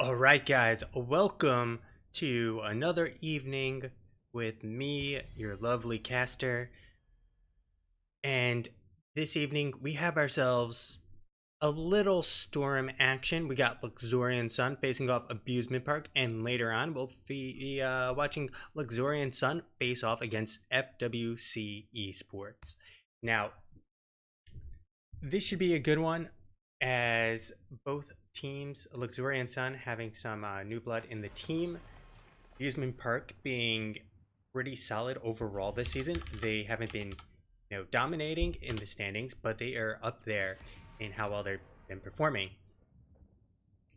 All right, guys, welcome to another evening with me, your lovely caster. And this evening, we have ourselves a little storm action. We got Luxorian Sun facing off Abusement Park, and later on, we'll be watching Luxorian Sun face off against FWC Esports. Now, this should be a good one, as both teams, Luxorian Sun having some new blood in the team, Abusement Park being pretty solid overall this season. They haven't been, dominating in the standings, but they are up there in how well they've been performing.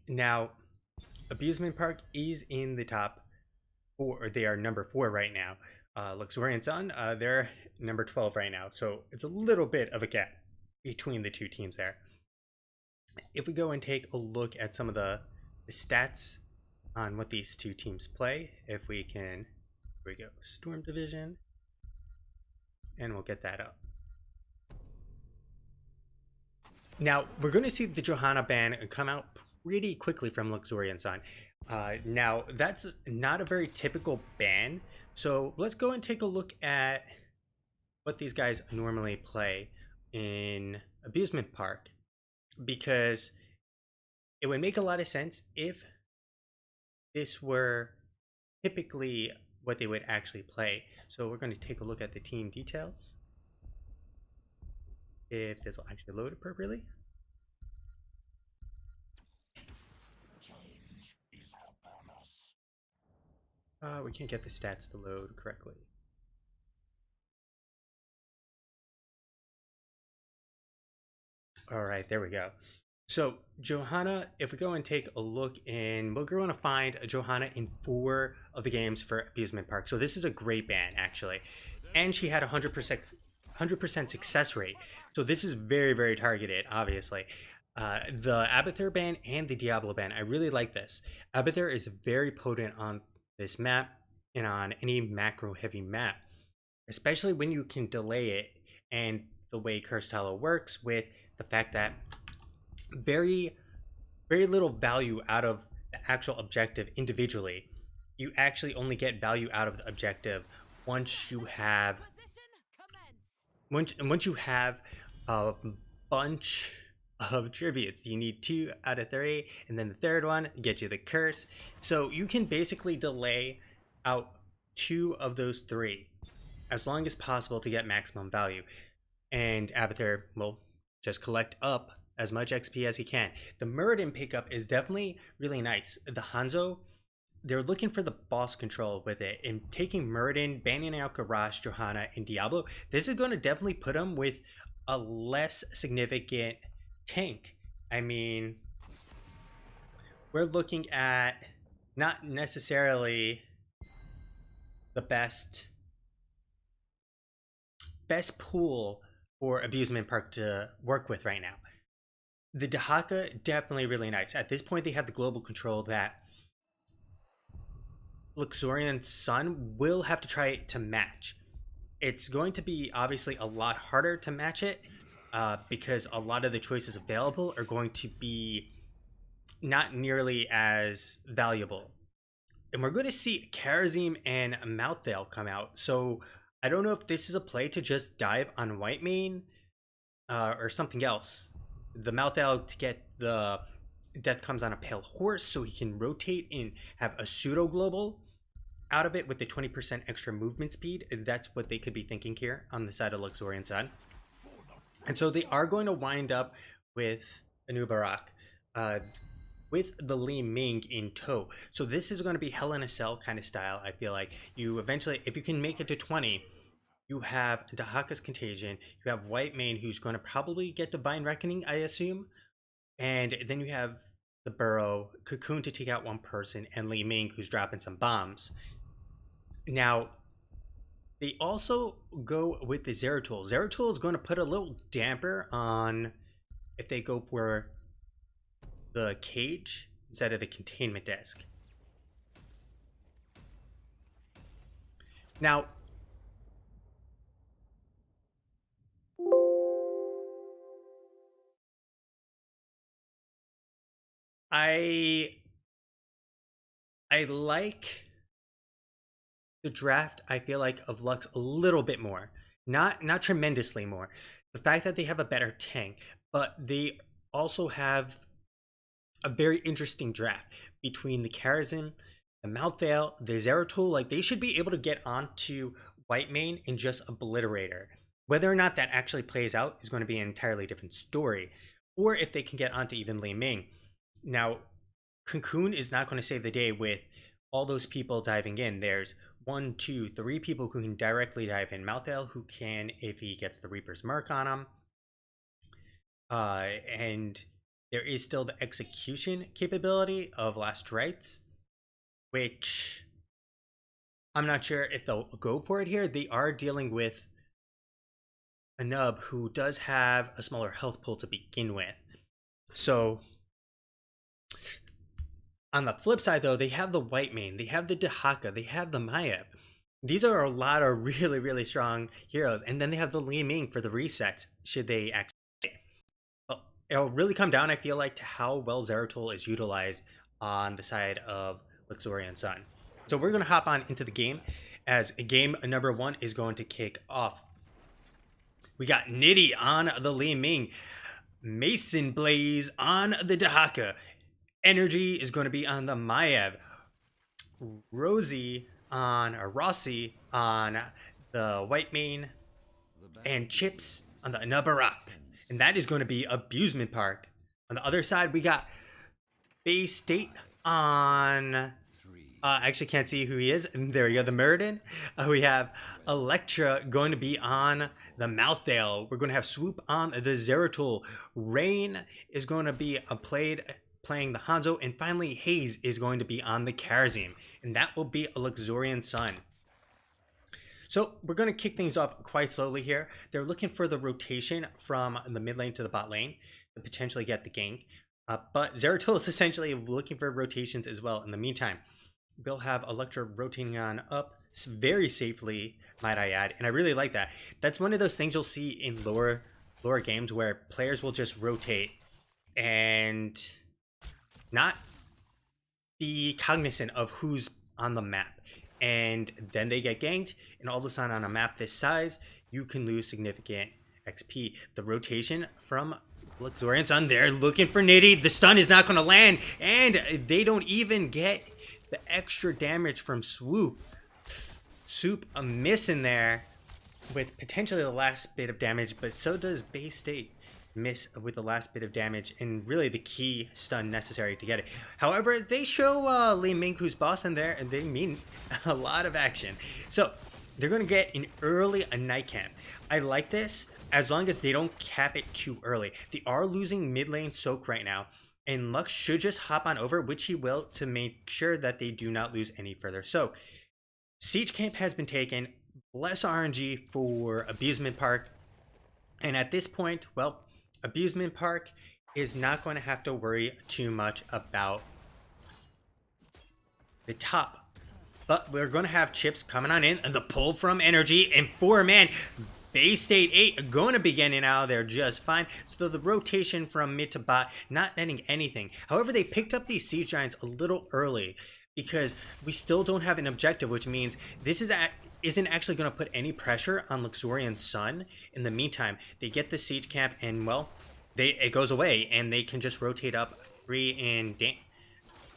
Now, Abusement Park is in the top four, or they are number 4 right now. Luxorian Sun, they're number 12 right now, so it's a little bit of a gap between the two teams there. If we go and take a look at some of the stats on what these two teams play, if we can, here we go, Storm Division, and we'll get that up. Now, we're going to see the Johanna ban come out pretty quickly from Luxorian Sun. Now, that's not a very typical ban, so let's go and take a look at what these guys normally play in Abusement Park, because it would make a lot of sense if this were typically what they would actually play. So we're going to take a look at the team details, if this will actually load appropriately. We can't get the stats to load correctly. All right, there we go. So Johanna, if we go and take a look in, we're going to find a Johanna in 4 of the games for Abusement Park. So this is a great ban, actually. And she had 100% success rate. So this is very, very targeted, obviously. The Abathur ban and the Diablo ban, I really like this. Abathur is very potent on this map and on any macro heavy map, especially when you can delay it, and the way Cursed Hollow works with the fact that very little value out of the actual objective individually. You actually only get value out of the objective once you have once you have a bunch of tributes. You need 2 out of 3, and then the third one gets you the curse. So you can basically delay out 2 of those 3 as long as possible to get maximum value. And Abathur will just collect up as much XP as he can. The Muradin pickup is definitely really nice. The Hanzo, they're looking for the boss control with it, and taking Muradin, banning out Garage, Johanna, and Diablo, this is going to definitely put him with a less significant tank. I mean, we're looking at not necessarily the best pool for Abusement Park to work with right now. The Dahaka, definitely really nice. At this point, they have the global control that Luxorian Sun will have to try to match. It's going to be obviously a lot harder to match it, because a lot of the choices available are going to be not nearly as valuable. And we're going to see Karazim and Mouthveil come out. So I don't know if this is a play to just dive on White Mane, or something else. The Mouthveil to get the Death Comes on a Pale Horse, so he can rotate and have a pseudo global out of it with the 20% extra movement speed. That's what they could be thinking here on the side of Luxorian Sun. And so they are going to wind up with Anubarak, with the Li Ming in tow. So this is going to be Hell in a Cell kind of style. I feel like you eventually, if you can make it to 20, you have Dahaka's Contagion, you have White Mane, who's going to probably get Divine Reckoning, I assume, and then you have the Burrow, Cocoon to take out one person, and Li Ming, who's dropping some bombs. Now, they also go with the Zeratul. Zeratul is going to put a little damper on if they go for the cage instead of the containment desk. Now, I I like the draft, I feel like, of Lux a little bit more. Not tremendously more. The fact that they have a better tank, but they also have a very interesting draft between the Karazhan, the Malthael, the Zeratul. Like, they should be able to get onto Whitemane and just obliterate her. Whether or not that actually plays out is going to be an entirely different story. Or if they can get onto even Li Ming. Now, Cocoon is not going to save the day with all those people diving in. There's 1, 2, 3 people who can directly dive in. Malthael, who can if he gets the Reaper's Mark on him. And there is still the execution capability of Last Rites, which I'm not sure if they'll go for it here. They are dealing with a nub who does have a smaller health pool to begin with. So on the flip side, though, they have the Whitemane, they have the Dahaka, they have the Mayab. These are a lot of really, really strong heroes. And then they have the Li Ming for the resets, should they actually. Well, it'll really come down, I feel like, to how well Zeratul is utilized on the side of Luxorian Sun. So we're going to hop on into the game, as game number 1 is going to kick off. We got Nitty on the Li Ming, Mason Blaze on the Dahaka, Energy is going to be on the Mayab, Rossi on the Whitemane, and Chips on the Nabarak. And that is going to be Abusement Park. On the other side, we got Bay State on... I actually can't see who he is. And there we go, the Muradin. We have Electra going to be on the Malthael. We're going to have Swoop on the Zeratul. Rain is going to be playing the Hanzo. And finally, Haze is going to be on the Karazhan. And that will be a Luxorian Sun. So we're going to kick things off quite slowly here. They're looking for the rotation from the mid lane to the bot lane to potentially get the gank. But Zeratul is essentially looking for rotations as well in the meantime. We'll have Electra rotating on up very safely, might I add. And I really like that. That's one of those things you'll see in lower games where players will just rotate and not be cognizant of who's on the map. And then they get ganked, and all of a sudden on a map this size, you can lose significant XP. The rotation from Luxorian Sun, they're looking for Nitty. The stun is not going to land, and they don't even get the extra damage from Swoop. Swoop a miss in there with potentially the last bit of damage, but so does Bay State miss with the last bit of damage and really the key stun necessary to get it. However, they show Li Ming who's boss in there, and they mean a lot of action. So they're going to get an early night camp. I like this as long as they don't cap it too early. They are losing mid lane soak right now, and Lux should just hop on over, which he will, to make sure that they do not lose any further. So Siege Camp has been taken. Bless RNG for Abusement Park. And at this point, well, Abusement Park is not going to have to worry too much about the top. But we're going to have Chips coming on in, and the pull from Energy, and 4-man Bay State 8 going to be getting out of there just fine. So the rotation from mid to bot, not netting anything. However, they picked up these Siege Giants a little early because we still don't have an objective, which means this isn't actually going to put any pressure on Luxorian Sun. In the meantime, they get the Siege Camp, and well, it goes away, and they can just rotate up free and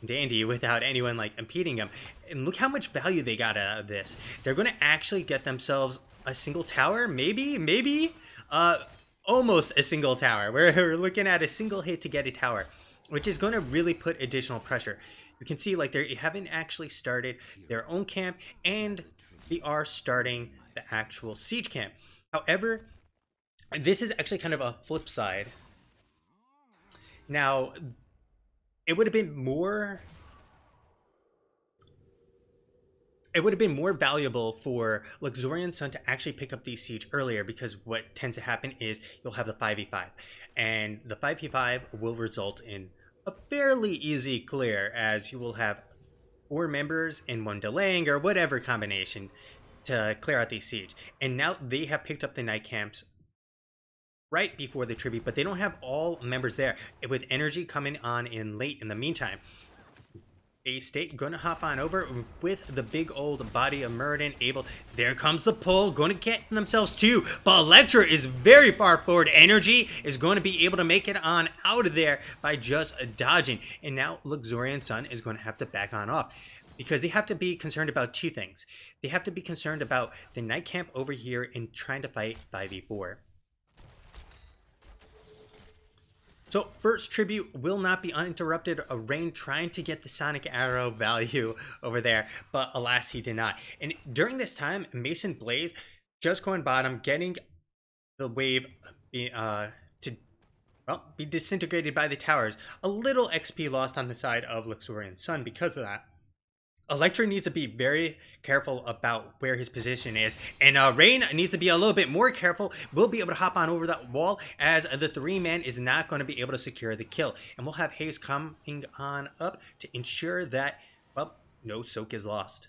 dandy without anyone like impeding them. And look how much value they got out of this. They're going to actually get themselves a single tower, maybe almost a single tower. We're looking at a single hit to get a tower, which is going to really put additional pressure. You can see like they haven't actually started their own camp, and they are starting the actual siege camp. However, this is actually kind of a flip side. Now, it would have been more valuable for Luxorian Sun to actually pick up these siege earlier, because what tends to happen is you'll have the 5v5, and the 5v5 will result in a fairly easy clear, as you will have 4 members and 1 delaying or whatever combination to clear out these siege. And now they have picked up the night camps right before the tribute, but they don't have all members there, with Energy coming on in late in the meantime. Bay State gonna hop on over with the big old body of Muradin able. There comes the pull, gonna get themselves too. But Electra is very far forward. Energy is going to be able to make it on out of there by just dodging. And now Luxorian Sun is going to have to back on off, because they have to be concerned about two things. They have to be concerned about the night camp over here and trying to fight 5v4. So first tribute will not be uninterrupted. A Rain trying to get the Sonic Arrow value over there, but alas he did not. And during this time, Mason Blaze just going bottom, getting the wave to be disintegrated by the towers. A little XP lost on the side of Luxorian Sun because of that. Electra needs to be very careful about where his position is, and Rain needs to be a little bit more careful. We'll be able to hop on over that wall, as the 3-man is not going to be able to secure the kill, and we'll have Haze coming on up to ensure that, well, no soak is lost.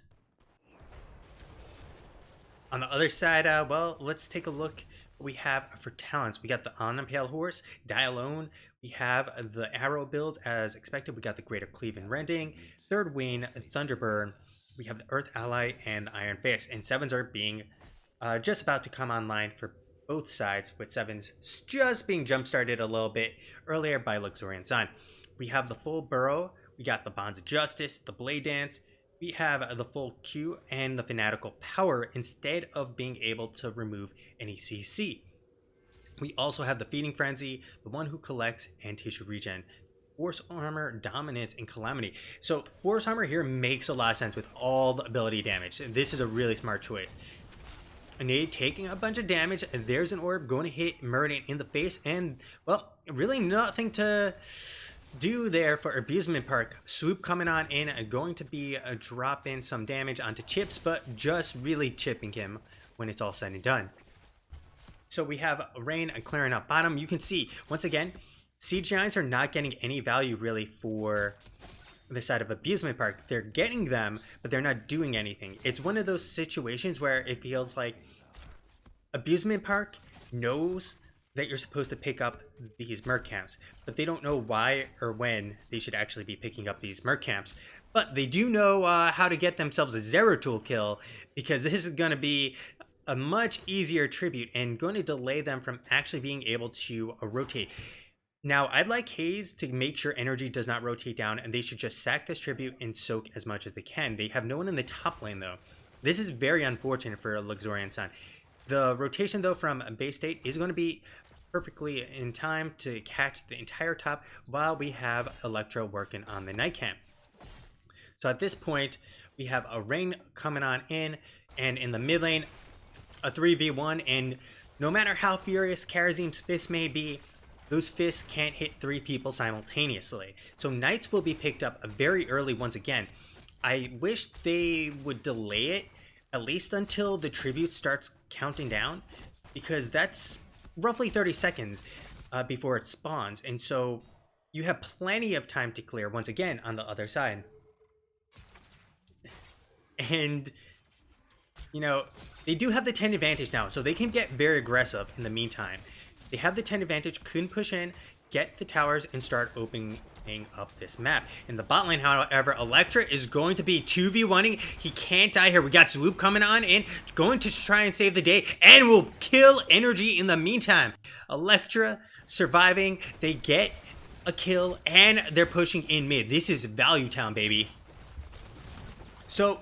On the other side, well, let's take a look what we have for talents. We got the On the Pale Horse, Die Alone. We have the Arrow builds as expected. We got the Greater Cleave and Rending, Third Wing, Thunderburn. We have the Earth Ally and the Iron Fist. And 7s are being just about to come online for both sides, with 7s just being jump-started a little bit earlier by Luxorian Sun. We have the full Burrow. We got the Bonds of Justice, the Blade Dance. We have the full Q and the Fanatical Power instead of being able to remove any CC. We also have the Feeding Frenzy, the One Who Collects, and Tissue Regen. Force Armor, Dominance, and Calamity. So Force Armor here makes a lot of sense with all the ability damage. This is a really smart choice. Nade taking a bunch of damage, and there's an orb going to hit Muradin in the face, and, well, really nothing to do there for Abusement Park. Swoop coming on in, going to be dropping some damage onto Chips, but just really chipping him when it's all said and done. So we have Rain clearing up bottom. You can see, once again, Siege Giants are not getting any value really for the side of Abusement Park. They're getting them, but they're not doing anything. It's one of those situations where it feels like Abusement Park knows that you're supposed to pick up these merc camps, but they don't know why or when they should actually be picking up these merc camps. But they do know how to get themselves a Zeratul kill, because this is going to be a much easier tribute and going to delay them from actually being able to rotate. Now, I'd like Haze to make sure energy does not rotate down, and they should just sack this tribute and soak as much as they can. They have no one in the top lane, though. This is very unfortunate for Luxorian Sun. The rotation, though, from Bay State is going to be perfectly in time to catch the entire top while we have Electro working on the night camp. So at this point, we have a Rain coming on in, and in the mid lane, a 3v1, and no matter how furious Karazim's fist may be, those fists can't hit 3 people simultaneously. So Knights will be picked up very early once again. I wish they would delay it at least until the tribute starts counting down, because that's roughly 30 seconds before it spawns. And so you have plenty of time to clear once again on the other side. And, you know, they do have the 10 advantage now, so they can get very aggressive in the meantime. They have the 10 advantage, couldn't push in, get the towers, and start opening up this map. In the bot lane, however, Electra is going to be 2v1ing. He can't die here. We got Swoop coming on in, going to try and save the day, and will kill energy in the meantime. Electra surviving. They get a kill, and they're pushing in mid. This is Value Town, baby. So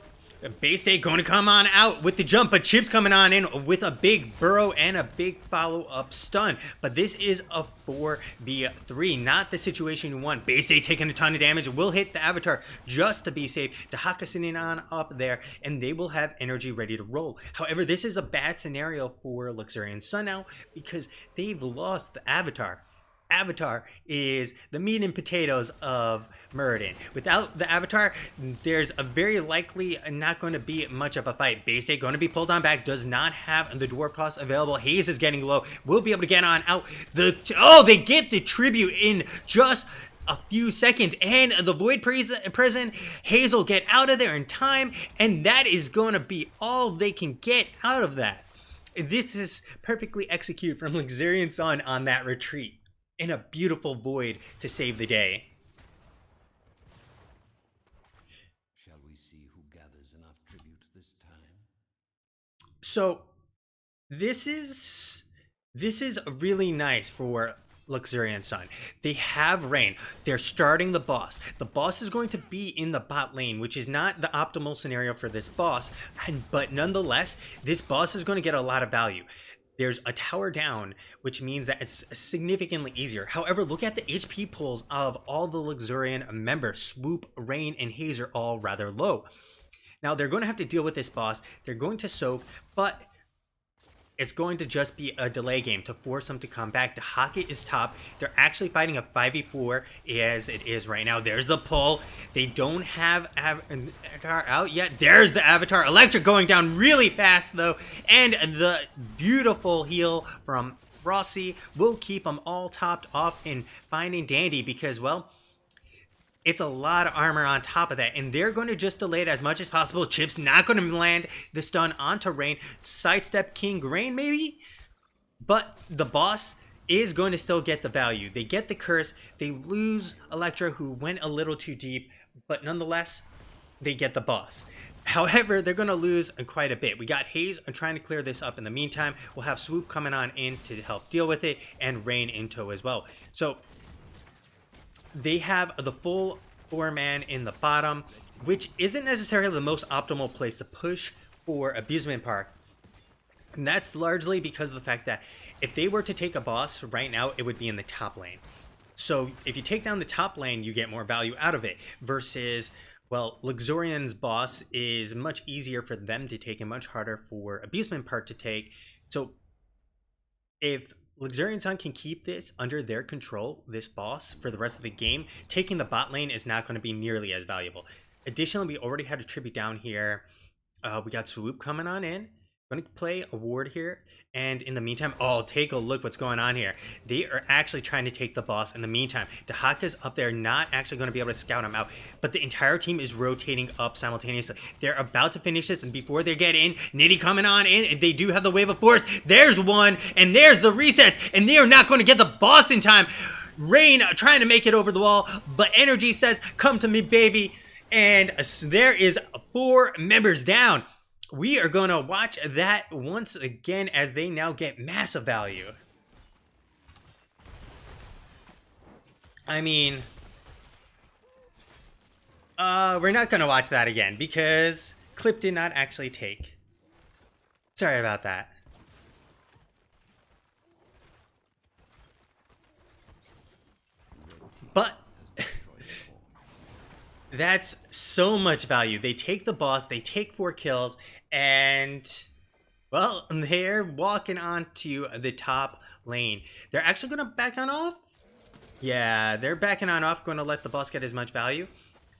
Bay State going to come on out with the jump, but Chips coming on in with a big burrow and a big follow-up stun. But this is a 4v3, not the situation you want. Bay State taking a ton of damage, will hit the Avatar just to be safe. Dahaka sitting on up there, and they will have energy ready to roll. However, this is a bad scenario for Luxorian Sun now, because they've lost the Avatar. Avatar is the meat and potatoes of Muradin. Without the Avatar, there's a very likely not going to be much of a fight. Bay State going to be pulled on back, does not have the Dwarf Cross available. Haze is getting low, will be able to get on out. They get the tribute in just a few seconds, and the Void Prison, Haze will get out of there in time, and that is going to be all they can get out of that. This is perfectly executed from Luxorian Sun on that retreat, in a beautiful Void to save the day. So this is really nice for Luxorian Sun. They have Rain. They're starting the boss. The boss is going to be in the bot lane, which is not the optimal scenario for this boss, but nonetheless, this boss is going to get a lot of value. There's a tower down, which means that it's significantly easier. However, look at the HP pulls of all the Luxorian members. Swoop, Rain, and Haze are all rather low. Now, they're going to have to deal with this boss. They're going to soak, but it's going to just be a delay game to force them to come back. Dahaka is top. They're actually fighting a 5v4 as it is right now. There's the pull. They don't have Avatar out yet. There's the Avatar. Electric going down really fast, though. And the beautiful heal from Rossi will keep them all topped off and finding Dandy because, well, it's a lot of armor on top of that, and they're going to just delay it as much as possible. Chip's not going to land the stun onto Rain. Sidestep King Rain, maybe? But the boss is going to still get the value. They get the curse. They lose Electra, who went a little too deep, but nonetheless, they get the boss. However, they're going to lose quite a bit. We got Haze trying to clear this up in the meantime. We'll have Swoop coming on in to help deal with it, and Rain in tow as well. So they have the full 4-man in the bottom, which isn't necessarily the most optimal place to push for Abusement Park. And that's largely because of the fact that if they were to take a boss right now, it would be in the top lane. So if you take down the top lane, you get more value out of it versus, well, Luxorian's boss is much easier for them to take and much harder for Abusement Park to take. So if Luxorian Sun can keep this under their control, this boss, for the rest of the game, taking the bot lane is not going to be nearly as valuable. Additionally, we already had a tribute down here. We got Swoop coming on in. Going to play a ward here. And in the meantime, oh, take a look what's going on here. They are actually trying to take the boss in the meantime. Dahaka's up there, not actually going to be able to scout him out. But the entire team is rotating up simultaneously. They're about to finish this, and before they get in, Nitty coming on in. They do have the Wave of Force. There's one, and there's the resets. And they are not going to get the boss in time. Rain trying to make it over the wall, but Energy says, come to me, baby. And there is 4 members down. We are going to watch that once again as they now get massive value. I mean, we're not going to watch that again because clip did not actually take. Sorry about that. But that's so much value. They take the boss, they take 4 kills, and, well, they're walking onto the top lane. They're actually going to back on off? Yeah, they're backing on off, going to let the boss get as much value.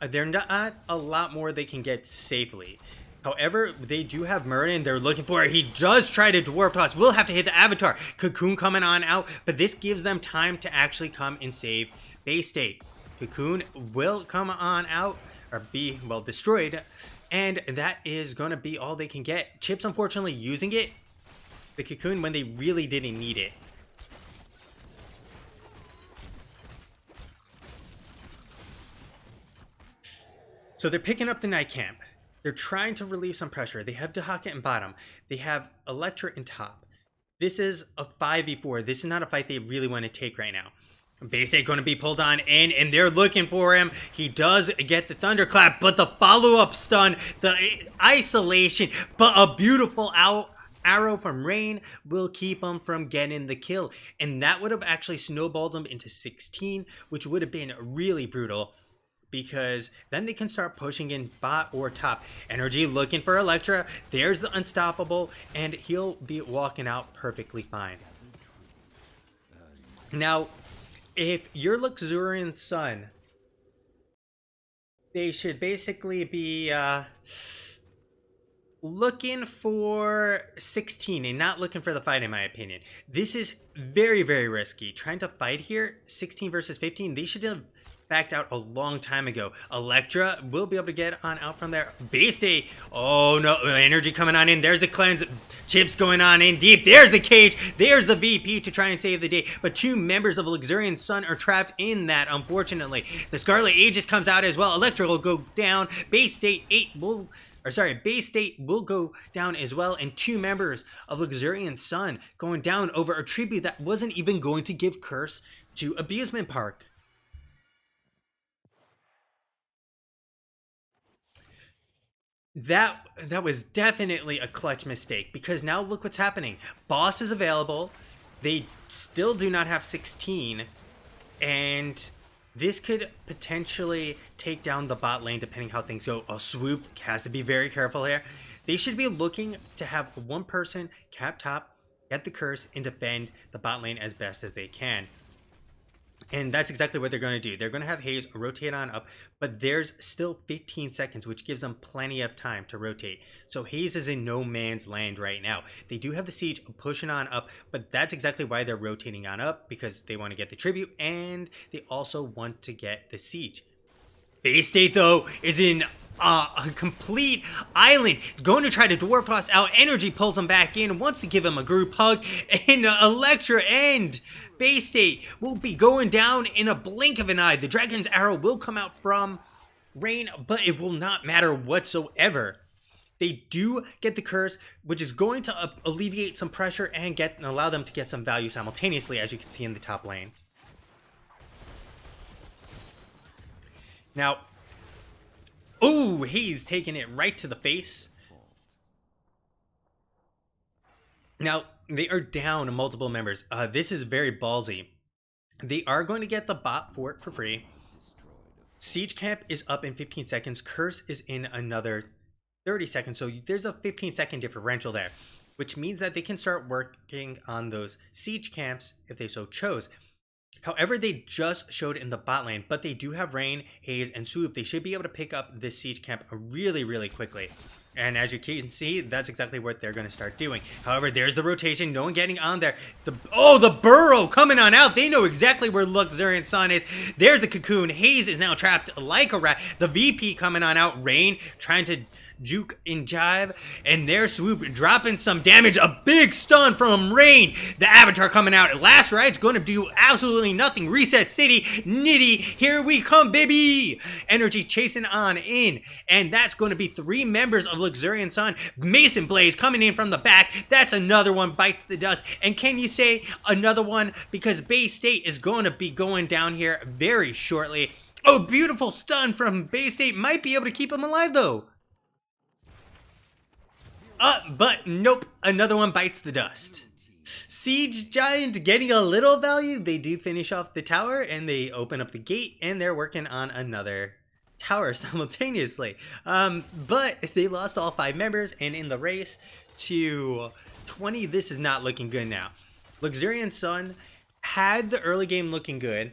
They're not a lot more they can get safely. However, they do have Murden. They're looking for it. He does try to dwarf toss. We'll have to hit the Avatar. Cocoon coming on out, but this gives them time to actually come and save base state. Cocoon will come on out, or be, well, destroyed, and that is going to be all they can get. Chips, unfortunately, using it, the Cocoon, when they really didn't need it. So they're picking up the Night Camp. They're trying to relieve some pressure. They have Dahaka in bottom. They have Electra in top. This is a 5v4. This is not a fight they really want to take right now. Base State going to be pulled on in, and they're looking for him. He does get the Thunderclap, but the follow-up stun, the isolation, but a beautiful arrow from Rain will keep him from getting the kill. And that would have actually snowballed him into 16, which would have been really brutal, because then they can start pushing in bot or top. Energy looking for Electra. There's the Unstoppable, and he'll be walking out perfectly fine. Now, if you're Luxorian Sun, they should basically be looking for 16 and not looking for the fight, in my opinion. This is very, very risky. Trying to fight here, 16 versus 15, they should have backed out a long time ago. Electra will be able to get on out from there. Base Day. Oh no, Energy coming on in. There's the cleanse. Chips going on in deep. There's the cage. There's the VP to try and save the day. But 2 members of Luxorian Sun are trapped in that, unfortunately. The Scarlet Aegis comes out as well. Electra will go down. Base State 8 will or sorry, Bay State will go down as well, and 2 members of Luxorian Sun going down over a tribute that wasn't even going to give curse to Abusement Park. That was definitely a clutch mistake, because now look what's happening. Boss is available. They still do not have 16, and this could potentially take down the bot lane depending how things go. Swoop has to be very careful here. They should be looking to have one person cap top, get the curse, and defend the bot lane as best as they can. And that's exactly what they're going to do. They're going to have Haze rotate on up, but there's still 15 seconds, which gives them plenty of time to rotate. So Haze is in no man's land right now. They do have the siege pushing on up, but that's exactly why they're rotating on up, because they want to get the tribute, and they also want to get the siege. Bay State, though, is in a complete island. He's going to try to dwarf toss out. Energy pulls him back in, wants to give him a group hug, and Electra and Bay State will be going down in a blink of an eye. The Dragon's Arrow will come out from Rain, but it will not matter whatsoever. They do get the curse, which is going to alleviate some pressure and allow them to get some value simultaneously, as you can see in the top lane. Now, oh, he's taking it right to the face. Now, they are down multiple members. This is very ballsy. They are going to get the bot fort for free. Siege Camp is up in 15 seconds. Curse is in another 30 seconds. So there's a 15-second differential there, which means that they can start working on those siege camps if they so chose. However, they just showed in the bot lane, but they do have Rain, Haze, and Swoop. They should be able to pick up this siege camp really, really quickly. And as you can see, that's exactly what they're going to start doing. However, there's the rotation. No one getting on there. The burrow coming on out. They know exactly where Luxorian Sun is. There's the cocoon. Haze is now trapped like a rat. The VP coming on out. Rain trying to juke and jive, and there's Swoop dropping some damage. A big stun from Rain. The Avatar coming out. Last Ride's going to do absolutely nothing. Reset City. Nitty, here we come, baby. Energy chasing on in, and that's going to be 3 members of Luxorian Sun. Mason Blaze coming in from the back. That's another one bites the dust. And can you say another one, because Bay State is going to be going down here very shortly. Oh, beautiful stun from Bay State. Might be able to keep him alive though. But nope, another one bites the dust. Siege Giant getting a little value. They do finish off the tower, and they open up the gate, and they're working on another tower simultaneously. But they lost all 5 members, and in the race to 20, this is not looking good now. Luxorian Sun had the early game looking good,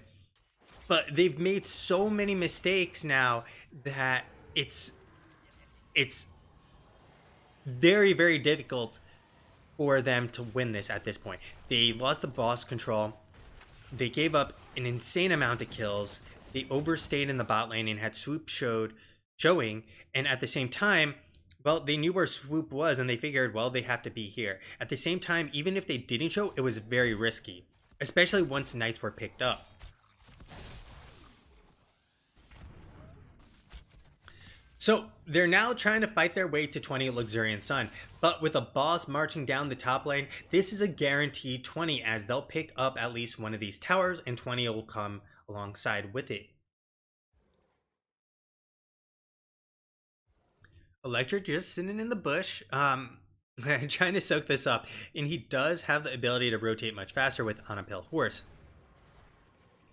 but they've made so many mistakes now that it's very, very difficult for them to win this at this point. They lost the boss control. They gave up an insane amount of kills. They overstayed in the bot lane and had Swoop showing. And at the same time, well, they knew where Swoop was, and they figured, well, they have to be here. At the same time, even if they didn't show, it was very risky, especially once Knights were picked up. So they're now trying to fight their way to 20 Luxorian Sun, but with a boss marching down the top lane, this is a guaranteed 20, as they'll pick up at least one of these towers, and 20 will come alongside with it. Electric just sitting in the bush, trying to soak this up, and he does have the ability to rotate much faster with Unimpaled Horse.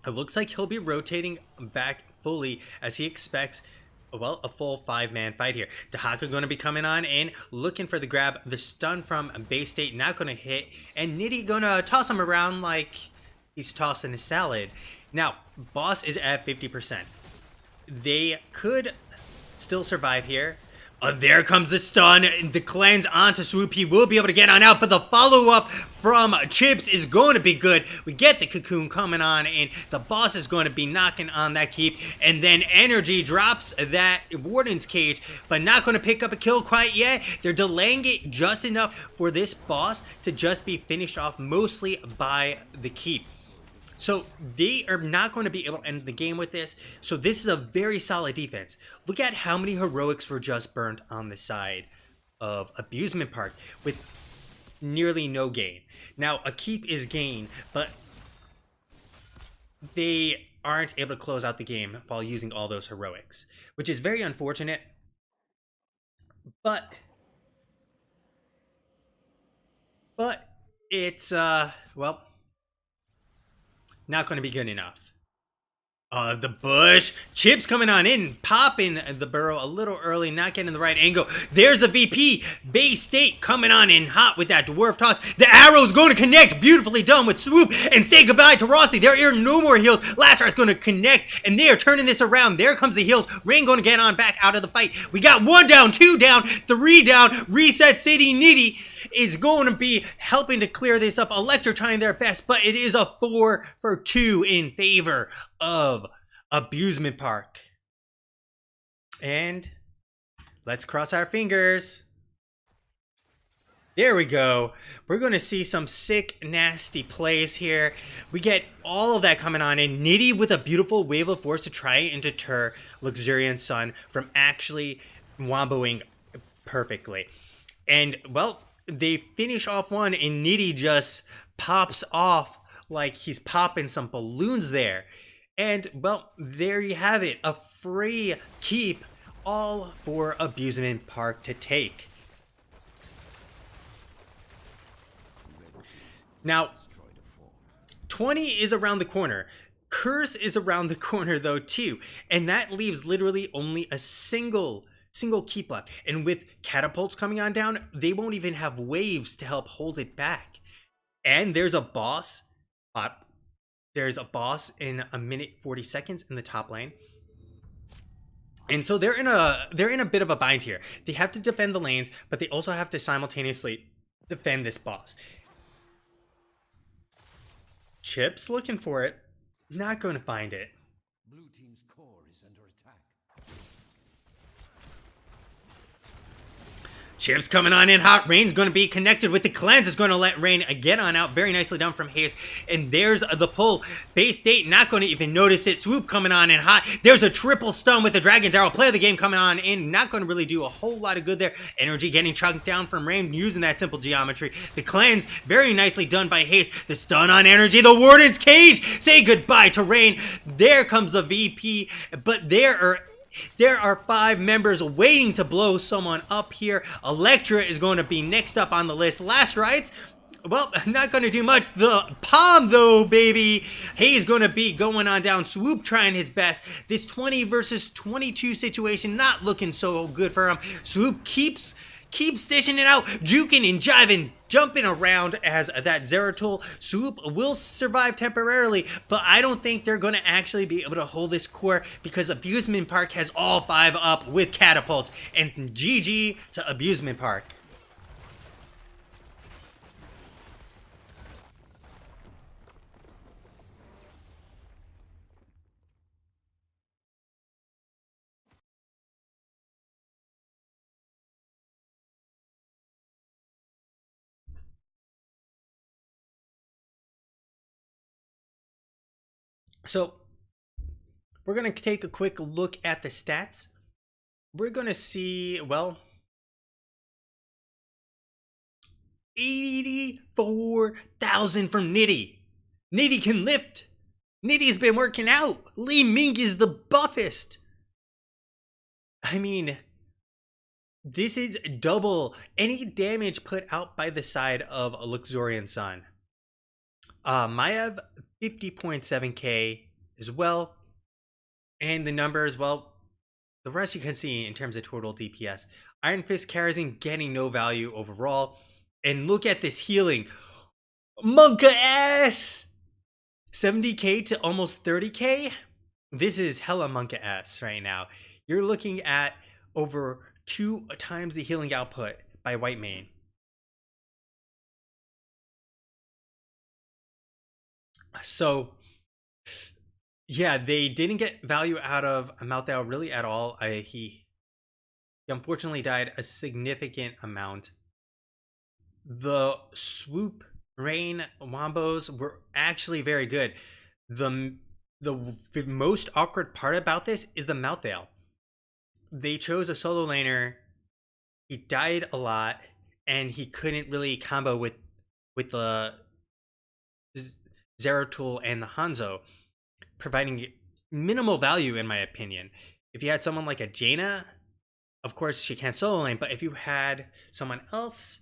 It looks like he'll be rotating back fully, as he expects, well, a full 5-man fight here. Dahaka going to be coming on in, looking for the grab. The stun from Bay State not going to hit, and Nitty going to toss him around like he's tossing a salad. Now, boss is at 50%. They could still survive here. There comes the stun, the cleanse onto Swoop. He will be able to get on out, but the follow-up from Chips is going to be good. We get the cocoon coming on, and the boss is going to be knocking on that keep, and then Energy drops that Warden's Cage, but not going to pick up a kill quite yet. They're delaying it just enough for this boss to just be finished off mostly by the keep. So they are not going to be able to end the game with this. So this is a very solid defense. Look at how many heroics were just burned on the side of Abusement Park with nearly no gain. Now, a keep is gain, but they aren't able to close out the game while using all those heroics, which is very unfortunate. But it's well, not going to be good enough. The bush. Chips coming on in, popping the burrow a little early, not getting the right angle. There's the VP. Bay State coming on in hot with that dwarf toss. The arrow's going to connect. Beautifully done with swoop and say goodbye to Rossi. There are no more heals. Lazarus going to connect, and they are turning this around. There comes the heals. Rain going to get on back out of the fight. We got 1 down, 2 down, 3 down. Reset City Nitty is going to be helping to clear this up. Electra trying their best, but it is a 4 for 2 in favor of Abusement Park. And let's cross our fingers. There we go. We're going to see some sick, nasty plays here. We get all of that coming on in. Nitty with a beautiful wave of force to try and deter Luxorian Sun from actually womboing perfectly. And, well, they finish off one, and Nitty just pops off like he's popping some balloons there. And, well, there you have it. A free keep, all for Abusement Park to take. Now, 20 is around the corner. Curse is around the corner, though, too. And that leaves literally only a single keep left. And with catapults coming on down, they won't even have waves to help hold it back. And there's a boss. There's a boss in 1:40 in the top lane. And so they're in a bit of a bind here. They have to defend the lanes, but they also have to simultaneously defend this boss. Chips looking for it. Not going to find it. Blue team's core is under attack. Chips coming on in hot. Rain's going to be connected with the cleanse. Is going to let Rain get on out. Very nicely done from Hayes. And there's the pull. Bay State not going to even notice it. Swoop coming on in hot. There's a triple stun with the Dragon's Arrow. Play of the game coming on in. Not going to really do a whole lot of good there. Energy getting chunked down from Rain using that simple geometry. The cleanse very nicely done by Hayes. The stun on Energy. The Warden's Cage. Say goodbye to Rain. There comes the VP. But there are 5 members waiting to blow someone up here. Electra is going to be next up on the list. Last rights, well, not going to do much. The palm, though, baby. Hayes going to be going on down. Swoop trying his best. This 20 versus 22 situation not looking so good for him. Swoop keeps stitching it out, juking and jiving, jumping around as that Zeratul. Swoop will survive temporarily, but I don't think they're going to actually be able to hold this core because Abusement Park has all 5 up with catapults. And GG to Abusement Park. So we're going to take a quick look at the stats. We're going to see, well, 84,000 from Nitty. Nitty can lift. Nitty's been working out. Lee Ming is the buffest. I mean, this is double any damage put out by the side of a Luxorian Sun. Maiev 50.7k as well. And the numbers, well, the rest you can see in terms of total DPS. Iron Fist Karazhan getting no value overall. And look at this healing. Monka S! 70k to almost 30k. This is hella Monka S right now. You're looking at over 2 times the healing output by White Mane. So, yeah, they didn't get value out of Malthao really at all. He unfortunately died a significant amount. The Swoop Rain Wombos were actually very good. The most awkward part about this is the Malthael. They chose a solo laner. He died a lot, and he couldn't really combo with the Zeratul and the Hanzo, providing minimal value in my opinion. If you had someone like a Jaina, of course she can't solo lane, but if you had someone else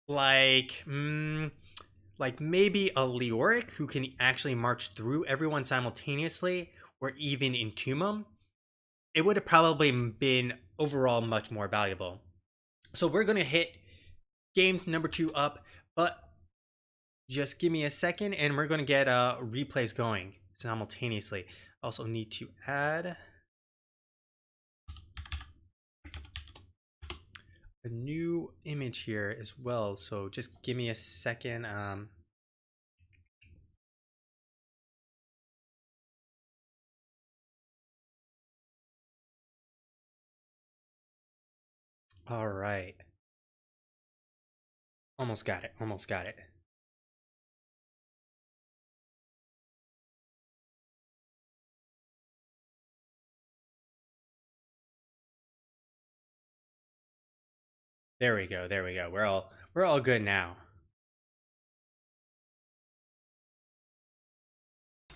like maybe a Leoric who can actually march through everyone simultaneously, or even entomb them, it would have probably been overall much more valuable. So we're going to hit game number 2 up, but just give me a second and we're going to get replays going simultaneously. Also need to add a new image here as well. So just give me a second. All right. Almost got it. Almost got it. There we go. There we go. We're all good now.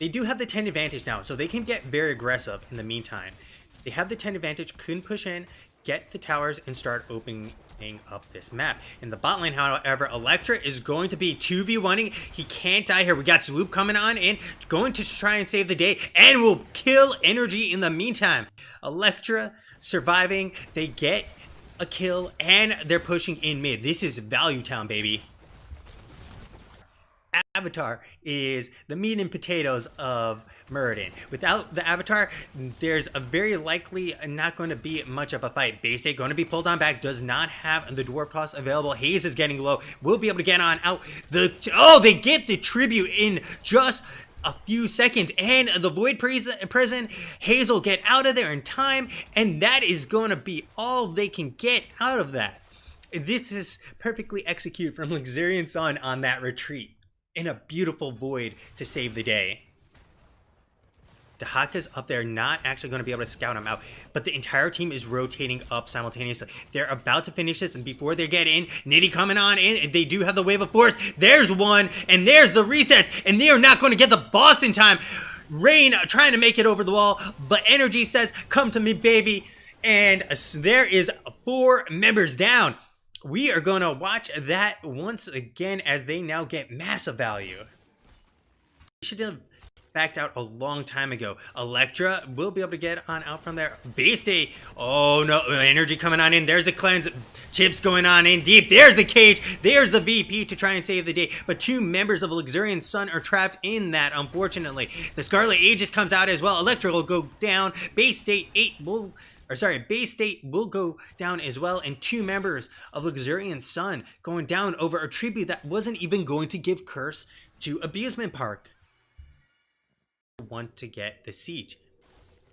They do have the 10 advantage now, so they can get very aggressive in the meantime. They have the 10 advantage, couldn't push in, get the towers, and start opening up this map. In the bot lane, however, Electra is going to be 2v1ing. He can't die here. We got Swoop coming on in, going to try and save the day, and will kill Energy in the meantime. Electra surviving. They get a kill, and they're pushing in mid. This is Value Town, baby. Avatar is the meat and potatoes of Muradin. Without the Avatar, there's a very likely not going to be much of a fight. Base State going to be pulled on back, does not have the Dwarf Toss available. Haze is getting low, will be able to get on out. They get the tribute in just a few seconds, and the Void Prison, Hazel get out of there in time, and that is going to be all they can get out of that. This is perfectly executed from Luxorian Sun on that retreat in a beautiful Void to save the day. Dahaka's up there, not actually going to be able to scout him out, but the entire team is rotating up simultaneously. They're about to finish this, and before they get in, Nitty coming on in, they do have the Wave of Force. There's one, and there's the resets, and they are not going to get the boss in time. Rain trying to make it over the wall, but Energy says, come to me, baby, and there is 4 members down. We are going to watch that once again as they now get massive value. We should have backed out a long time ago. Electra will be able to get on out from there. Base State, oh no, Energy coming on in. There's the cleanse. Chips going on in deep. There's the cage. There's the VP to try and save the day. But 2 members of Luxorian Sun are trapped in that, unfortunately. The Scarlet Aegis comes out as well. Electra will go down. Base State Base State will go down as well, and 2 members of Luxorian Sun going down over a tribute that wasn't even going to give curse to Abusement Park. Want to get the siege.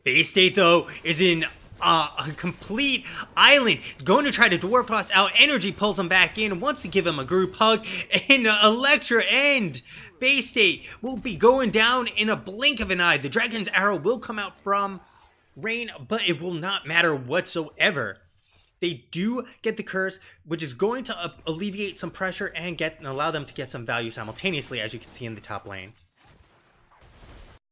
Base State though is in a complete island. He's going to try to Dwarf Toss out. Energy pulls him back in, wants to give him a group hug, and Electra and Base State will be going down in a blink of an eye. The Dragon's Arrow will come out from Rain, but it will not matter whatsoever. They do get the curse, which is going to alleviate some pressure and allow them to get some value simultaneously, as you can see in the top lane.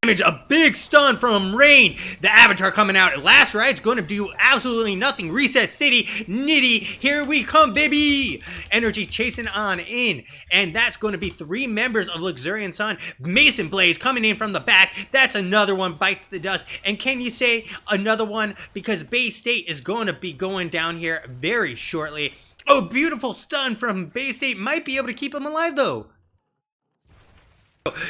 A big stun from Rain. The Avatar coming out at last, right? It's going to do absolutely nothing. Reset City. Nitty, here we come, baby. Energy chasing on in. And that's going to be 3 members of Luxorian Sun. Mason Blaze coming in from the back. That's another one, bites the dust. And can you say another one? Because Base State is going to be going down here very shortly. Oh, beautiful stun from Base State. Might be able to keep him alive, though.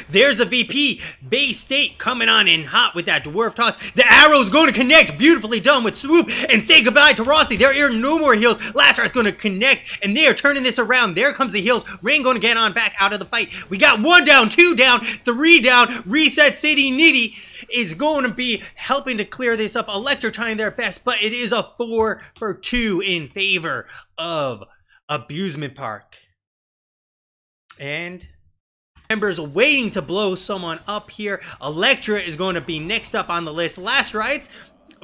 There's the VP. Base State coming on in hot with that Dwarf Toss. The arrow's going to connect. Beautifully done with Swoop. And say goodbye to Rossi. There are no more heals. Lazarus going to connect. And they are turning this around. There comes the heals. Rain going to get on back out of the fight. We got 1 down, 2 down, 3 down. Reset City. Nitty is going to be helping to clear this up. Electra trying their best. But it is a 4-for-2 in favor of Abusement Park. And members waiting to blow someone up here. Electra is going to be next up on the list. Last rights,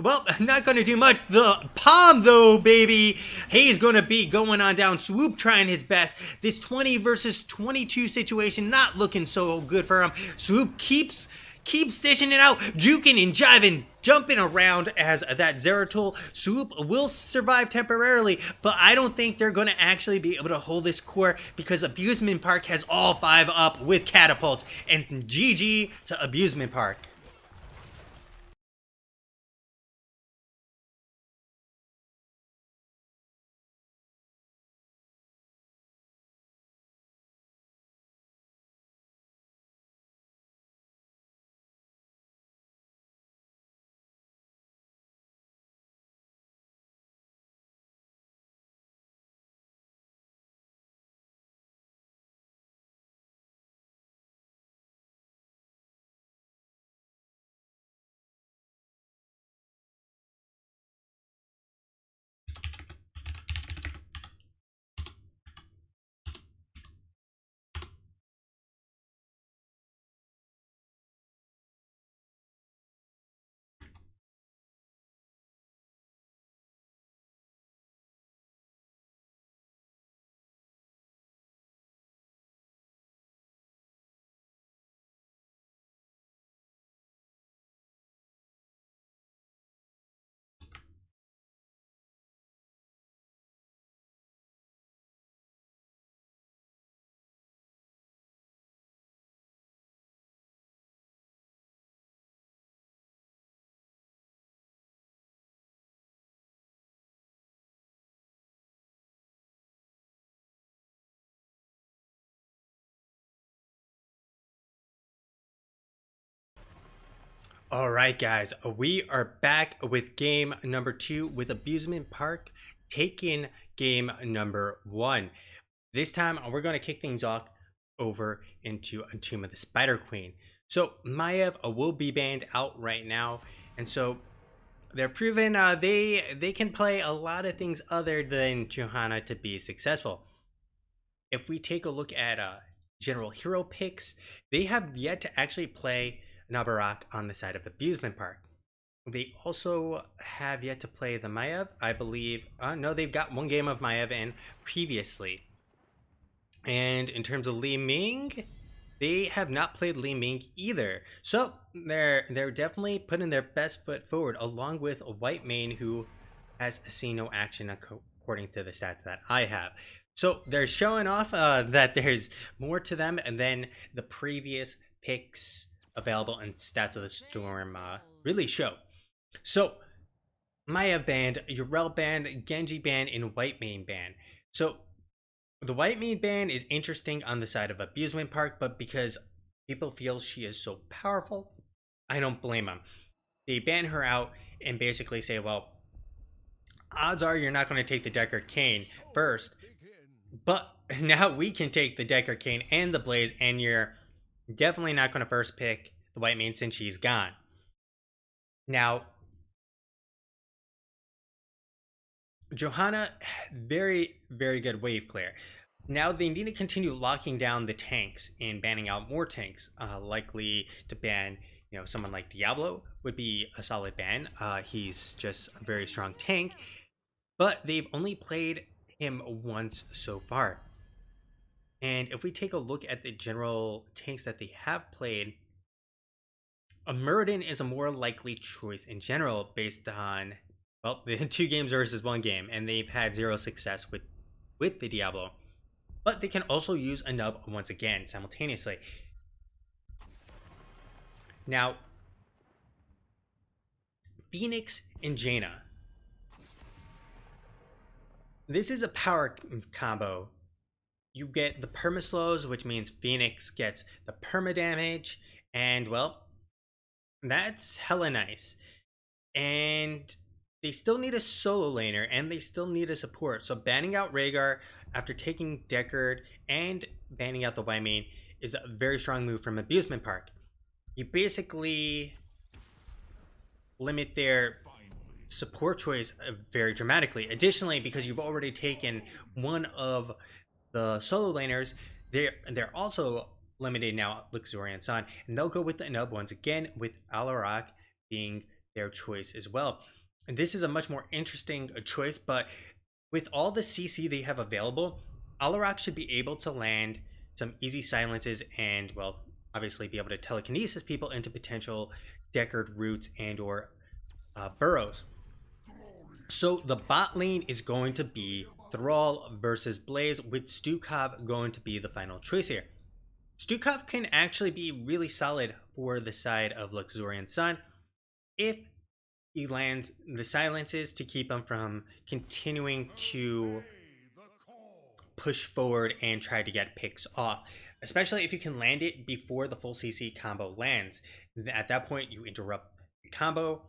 well, not going to do much. The Palm, though, baby. He's going to be going on down. Swoop trying his best. This 20 versus 22 situation not looking so good for him. Swoop keeps stitching it out, juking and jiving, jumping around as that Zeratul. Swoop will survive temporarily, but I don't think they're going to actually be able to hold this core because Abusement Park has all 5 up with catapults. And GG to Abusement Park. All right, guys, we are back with game number 2 with Abusement Park taking game number 1. This time, we're going to kick things off over into Tomb of the Spider Queen. So, Maiev will be banned out right now, and so they're proven they can play a lot of things other than Johanna to be successful. If we take a look at general hero picks, they have yet to actually play Nabarak on the side of Abusement Park. They also have yet to play the Maiev, I believe. No, they've got one game of Maiev in previously. And in terms of Li Ming, they have not played Li Ming either. So they're definitely putting their best foot forward, along with Whitemane, who has seen no action according to the stats that I have. So they're showing off that there's more to them than the previous picks available in Stats of the Storm really show. So Maiev banned, Yrel banned, Genji banned, and Whitemane banned. So the Whitemane ban is interesting on the side of Abusement Park, but because people feel she is so powerful, I don't blame them. They ban her out and basically say, well, odds are you're not going to take the Deckard Cain first, but now we can take the Deckard Cain and the Blaze, and you're definitely not going to first pick the Whitemane since she's gone. Now, Johanna, very, very good wave clear. Now they need to continue locking down the tanks and banning out more tanks. Likely to ban, someone like Diablo would be a solid ban. He's just a very strong tank, but they've only played him once so far. And if we take a look at the general tanks that they have played, a Muradin is a more likely choice in general based on, well, the 2 games versus 1 game, and they've had 0 success with the Diablo. But they can also use a nub once again simultaneously. Now, Phoenix and Jaina. This is a power combo. You get the permaslows, which means Phoenix gets the perma damage, and well, that's hella nice. And they still need a solo laner, and they still need a support. So banning out Rhaegar after taking Deckard and banning out the Whitemane is a very strong move from Abusement Park. You basically limit their support choice very dramatically. Additionally, because you've already taken one of the solo laners, they're also limited now Luxorian Sun, and they'll go with the Nub once again, with Alarak being their choice as well. And this is a much more interesting choice, but with all the CC they have available, Alarak should be able to land some easy silences and, well, obviously be able to telekinesis people into potential Deckard routes and or burrows. So the bot lane is going to be Thrall versus Blaze, with Stukov going to be the final choice here. Stukov can actually be really solid for the side of Luxorian Sun if he lands the silences to keep him from continuing to push forward and try to get picks off, especially if you can land it before the full CC combo lands. At that point, you interrupt the combo,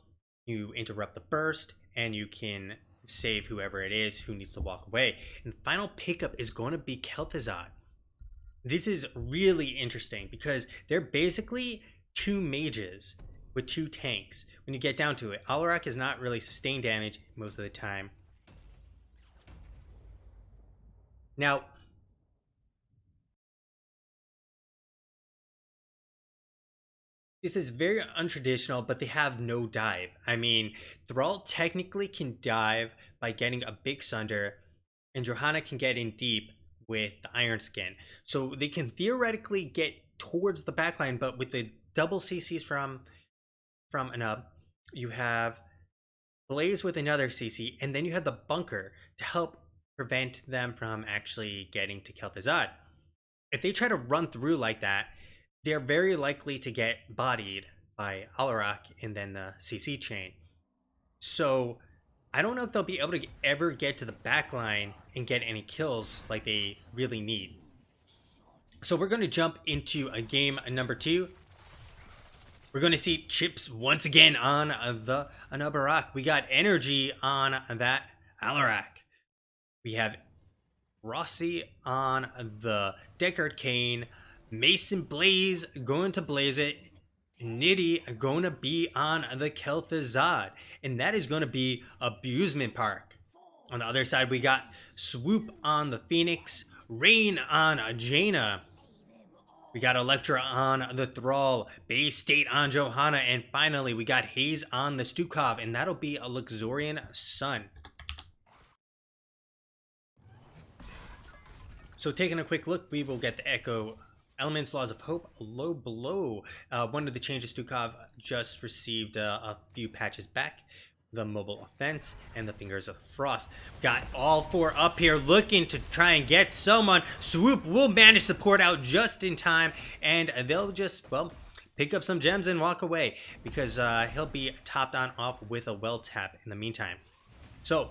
you interrupt the burst, and you can save whoever it is who needs to walk away. And the final pickup is going to be Kel'Thuzad. This is really interesting because they're basically two mages with two tanks when you get down to it. Alarak is not really sustained damage most of the time. Now, this is very untraditional, but they have no dive. I mean, Thrall technically can dive by getting a big Sunder, and Johanna can get in deep with the Iron Skin. So they can theoretically get towards the backline, but with the double CCs from Anub, you have Blaze with another CC, and then you have the bunker to help prevent them from actually getting to Kel'Thuzad. If they try to run through like that, they're very likely to get bodied by Alarak and then the CC chain. So I don't know if they'll be able to ever get to the backline and get any kills like they really need. So we're going to jump into a game number 2. We're going to see Chips once again on the Anubarak. We got energy on that Alarak. We have Rossi on the Deckard Cain. Mason Blaze going to blaze it. Nitty going to be on the Kel'Thuzad. And that is going to be Abusement Park. On the other side, we got Swoop on the Phoenix. Rain on Jaina. We got Electra on the Thrall. Bay State on Johanna. And finally, we got Haze on the Stukov. And that'll be a Luxorian Sun. So taking a quick look, we will get the Echo Elements, Laws of Hope, Low Blow. One of the changes Stukov just received a few patches back. The Mobile Offense and the Fingers of Frost. Got all 4 up here looking to try and get someone. Swoop will manage to port out just in time, and they'll just, well, pick up some gems and walk away because he'll be topped on off with a well tap in the meantime. So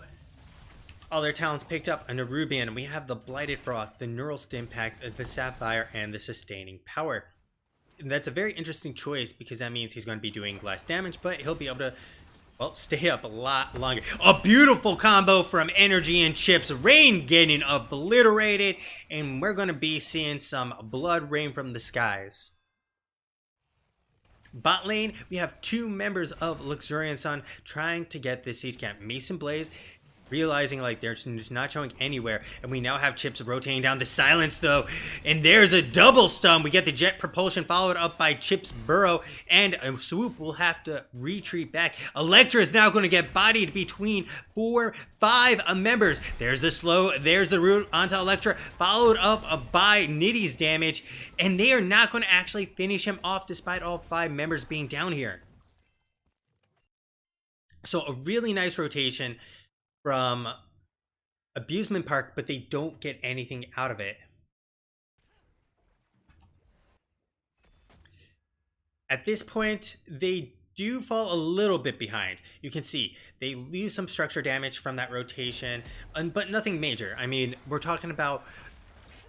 all their talents picked up, a Nerubian. We have the Blighted Frost, the Neural Stimpact, the Sapphire, and the Sustaining Power. And that's a very interesting choice because that means he's going to be doing less damage, but he'll be able to, well, stay up a lot longer. A beautiful combo from Energy and Chips. Rain getting obliterated, and we're going to be seeing some blood rain from the skies. Bot lane, we have 2 members of Luxorian Sun trying to get this siege camp. Mason Blaze realizing like they're not showing anywhere, and we now have Chips rotating down the silence though, and there's a double stun. We get the jet propulsion followed up by Chips burrow, and Swoop will have to retreat back. Electra is now going to get bodied between 4-5 members. There's the slow, there's the root onto Electra, followed up by Nitty's damage, and they are not going to actually finish him off despite all 5 members being down here. So a really nice rotation from Abusement Park, but they don't get anything out of it. At this point, they do fall a little bit behind. You can see they lose some structure damage from that rotation, but nothing major. I mean, we're talking about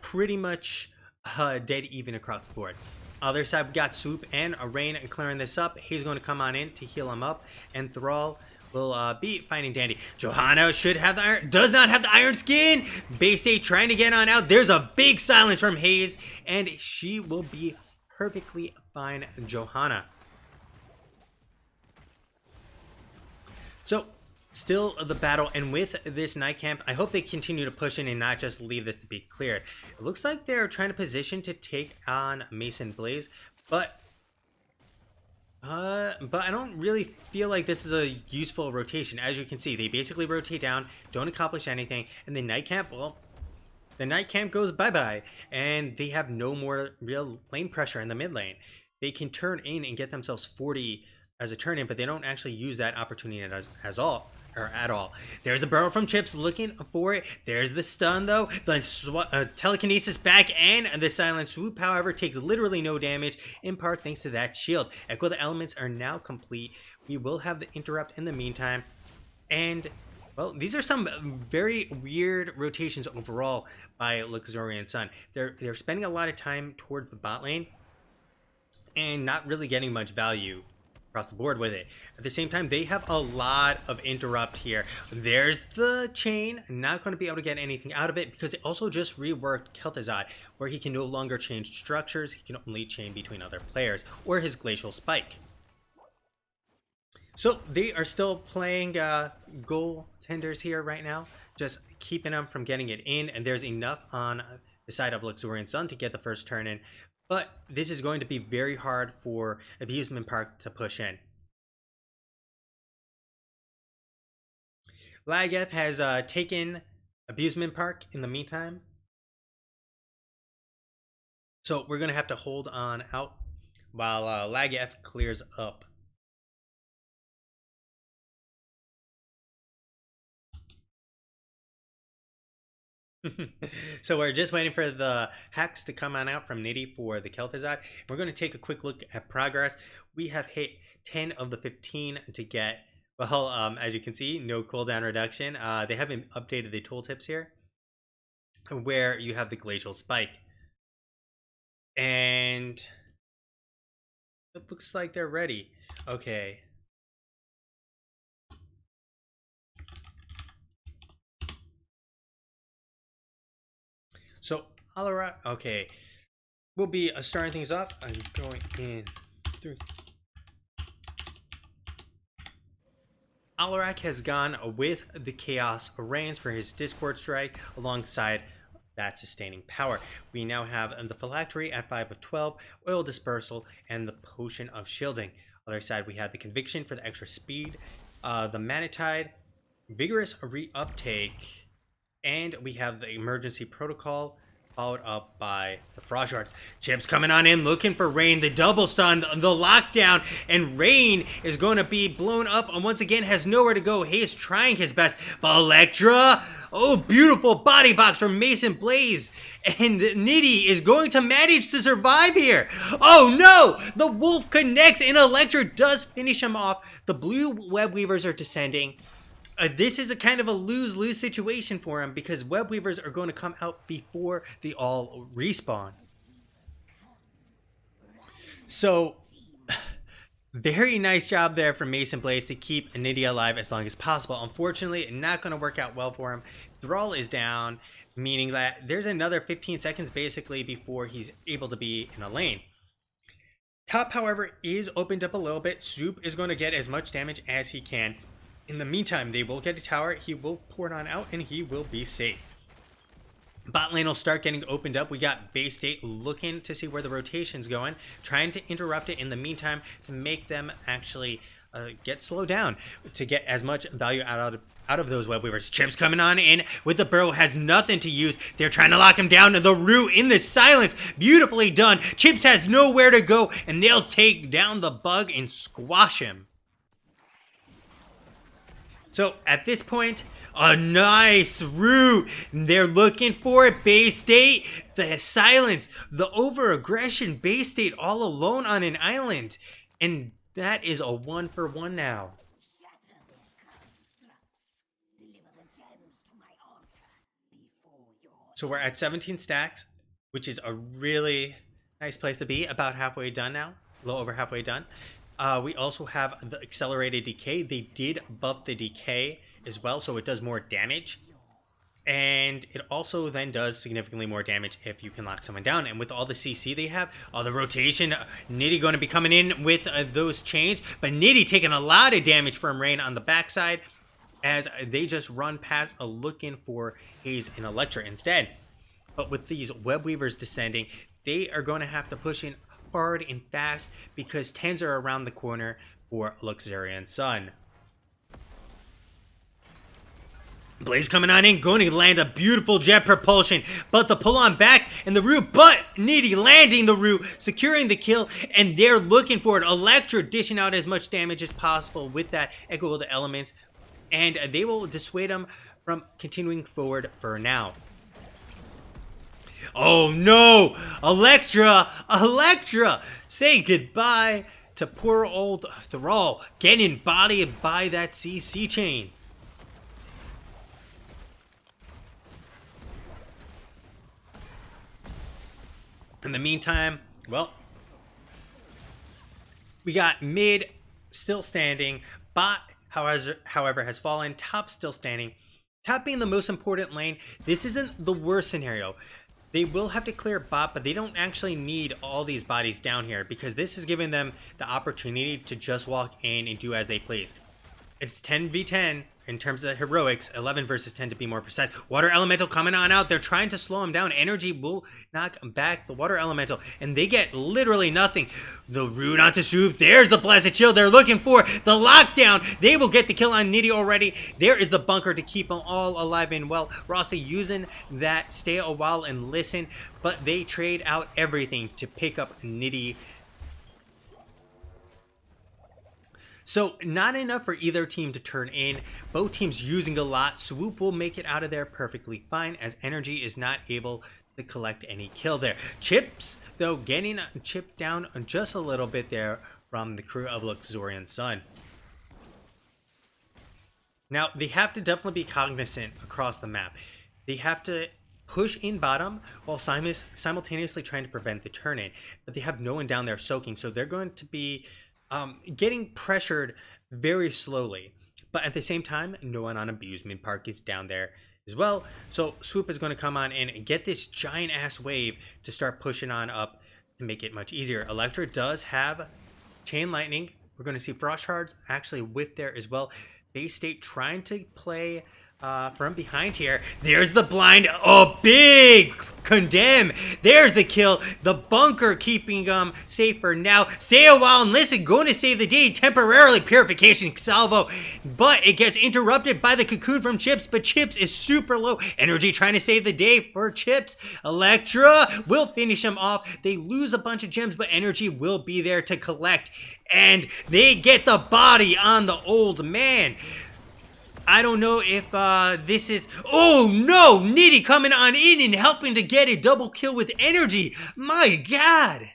pretty much dead even across the board. Other side, we got Swoop and Rain clearing this up. He's going to come on in to heal him up, and Thrall will be finding Dandy. Johanna should have the iron, does not have the Iron Skin. Bay State trying to get on out. There's a big silence from Haze, and she will be perfectly fine, Johanna. So still the battle, and with this night camp, I hope they continue to push in and not just leave this to be cleared. It looks like they're trying to position to take on Mason Blaze, but I don't really feel like this is a useful rotation. As you can see, they basically rotate down, don't accomplish anything, and the night camp, well, the night camp goes bye-bye, and they have no more real lane pressure in the mid lane. They can turn in and get themselves 40 as a turn in, but they don't actually use that opportunity at all. There's a burrow from Chips looking for it. There's the stun though. The telekinesis back, and the silent swoop, however, takes literally no damage, in part thanks to that shield. Echo the elements are now complete. We will have the interrupt in the meantime. And, well, these are some very weird rotations overall by Luxorian Sun. They're spending a lot of time towards the bot lane and not really getting much value across the board with it. At the same time, they have a lot of interrupt here. There's the chain. Not going to be able to get anything out of it because it also just reworked Kel'Thuzad, where he can no longer change structures. He can only chain between other players, or his glacial spike. So they are still playing goaltenders here right now, just keeping them from getting it in, and there's enough on the side of Luxorian Sun to get the first turn in. But this is going to be very hard for Abusement Park to push in. Lagef has taken Abusement Park in the meantime. So we're going to have to hold on out while Lagef clears up. So we're just waiting for the hacks to come on out from Nitty for the Kel'Thuzad. We're going to take a quick look at progress. We have hit 10 of the 15 to get, well, as you can see, no cooldown reduction. They haven't updated the tooltips here, where you have the glacial spike. And it looks like they're ready. Okay. So, Alarak, okay, we'll be starting things off. I'm going in 3. Alarak has gone with the Chaos Reigns for his Discord Strike alongside that sustaining power. We now have the Phylactery at 5 of 12, Oil Dispersal, and the Potion of Shielding. Other side, we have the Conviction for the extra speed, the Manatide, Vigorous Reuptake, and we have the Emergency Protocol, followed up by the Frost Shards. Chips coming on in, looking for Rain, the double stun, the lockdown, and Rain is going to be blown up and once again has nowhere to go. He's trying his best, but Electra, oh, beautiful body box from Mason Blaze, and Nitty is going to manage to survive here. Oh no, the Wolf connects and Electra does finish him off. The blue Web Weavers are descending. This is a kind of a lose-lose situation for him because Web Weavers are going to come out before they all respawn. So, very nice job there from Mason Blaze to keep Nitty alive as long as possible. Unfortunately, not going to work out well for him. Thrall is down, meaning that there's another 15 seconds basically before he's able to be in a lane. Top, however, is opened up a little bit. Soup is going to get as much damage as he can. In the meantime, they will get a tower, he will pour it on out, and he will be safe. Bot lane will start getting opened up. We got Bay State looking to see where the rotation's going, trying to interrupt it in the meantime to make them actually get slowed down, to get as much value out of those Web Weavers. Chips coming on in with the burrow, has nothing to use. They're trying to lock him down. The root in the silence, beautifully done. Chips has nowhere to go, and they'll take down the bug and squash him. So at this point, a nice root. They're looking for it. Bay State, the silence, the over-aggression. Bay State all alone on an island. And that is a 1-for-1 now. So we're at 17 stacks, which is a really nice place to be. About halfway done now. A little over halfway done. We also have the accelerated decay. They did buff the decay as well, so it does more damage. And it also then does significantly more damage if you can lock someone down. And with all the CC they have, all the rotation, Nitty going to be coming in with those chains. But Nitty taking a lot of damage from Rain on the backside. as they just run past looking for Haze and Electra instead. But with these web weavers descending, they are going to have to push in hard and fast because 10s are around the corner for Luxorian Sun. Blaze coming on in, going to land a beautiful jet propulsion, but the pull on back and the root, but Nitty landing the root, securing the kill, and they're looking for it. Electra dishing out as much damage as possible with that Echo of the Elements, and they will dissuade them from continuing forward for now. Oh no! Electra! Electra! Say goodbye to poor old Thrall, getting bodied by that CC chain. In the meantime, well, we got mid still standing, bot however has fallen, top still standing. Top being the most important lane. This isn't the worst scenario. They will have to clear bot, but they don't actually need all these bodies down here because this is giving them the opportunity to just walk in and do as they please. It's 10v10 in terms of heroics, 11 versus 10 to be more precise. Water Elemental coming on out. They're trying to slow him down. Energy will knock back the Water Elemental, and they get literally nothing. The root onto Swoop. There's the Blessed Chill. They're looking for the lockdown. They will get the kill on Nitty already. There is the bunker to keep them all alive and well. Rossi using that stay a while and listen, but they trade out everything to pick up Nitty. So not enough for either team to turn in. Both teams using a lot. Swoop will make it out of there perfectly fine as Energy is not able to collect any kill there. Chips, though, getting chipped down just a little bit there from the crew of Luxorian Sun. Now, they have to definitely be cognizant across the map. They have to push in bottom while simultaneously trying to prevent the turn-in. But they have no one down there soaking, so they're going to be getting pressured very slowly, but at the same time, no one on Abusement Park is down there as well. So Swoop is going to come on in and get this giant ass wave to start pushing on up to make it much easier. Electra does have Chain Lightning. We're going to see Frost Shards actually with there as well. Bay State trying to play from behind here. There's the blind. Oh, big condemn. There's the kill. The bunker keeping them safe for now. Stay a while and listen. Going to save the day temporarily. Purification salvo, but it gets interrupted by the cocoon from Chips. But Chips is super low. Energy trying to save the day for Chips. Electra will finish him off. They lose a bunch of gems, but Energy will be there to collect, and they get the body on the old man. I don't know if this is... Oh no! Nitty coming on in and helping to get a double kill with Energy. My god!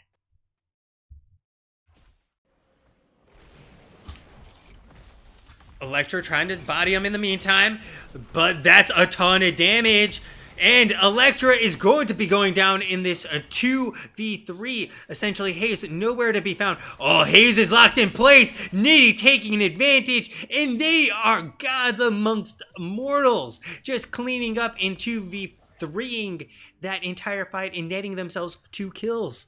Electra trying to body him in the meantime, but that's a ton of damage. And Electra is going to be going down in this 2v3. Essentially, Haze nowhere to be found. Oh, Haze is locked in place. Nitty taking an advantage. And they are gods amongst mortals. Just cleaning up in 2v3ing that entire fight and netting themselves 2 kills.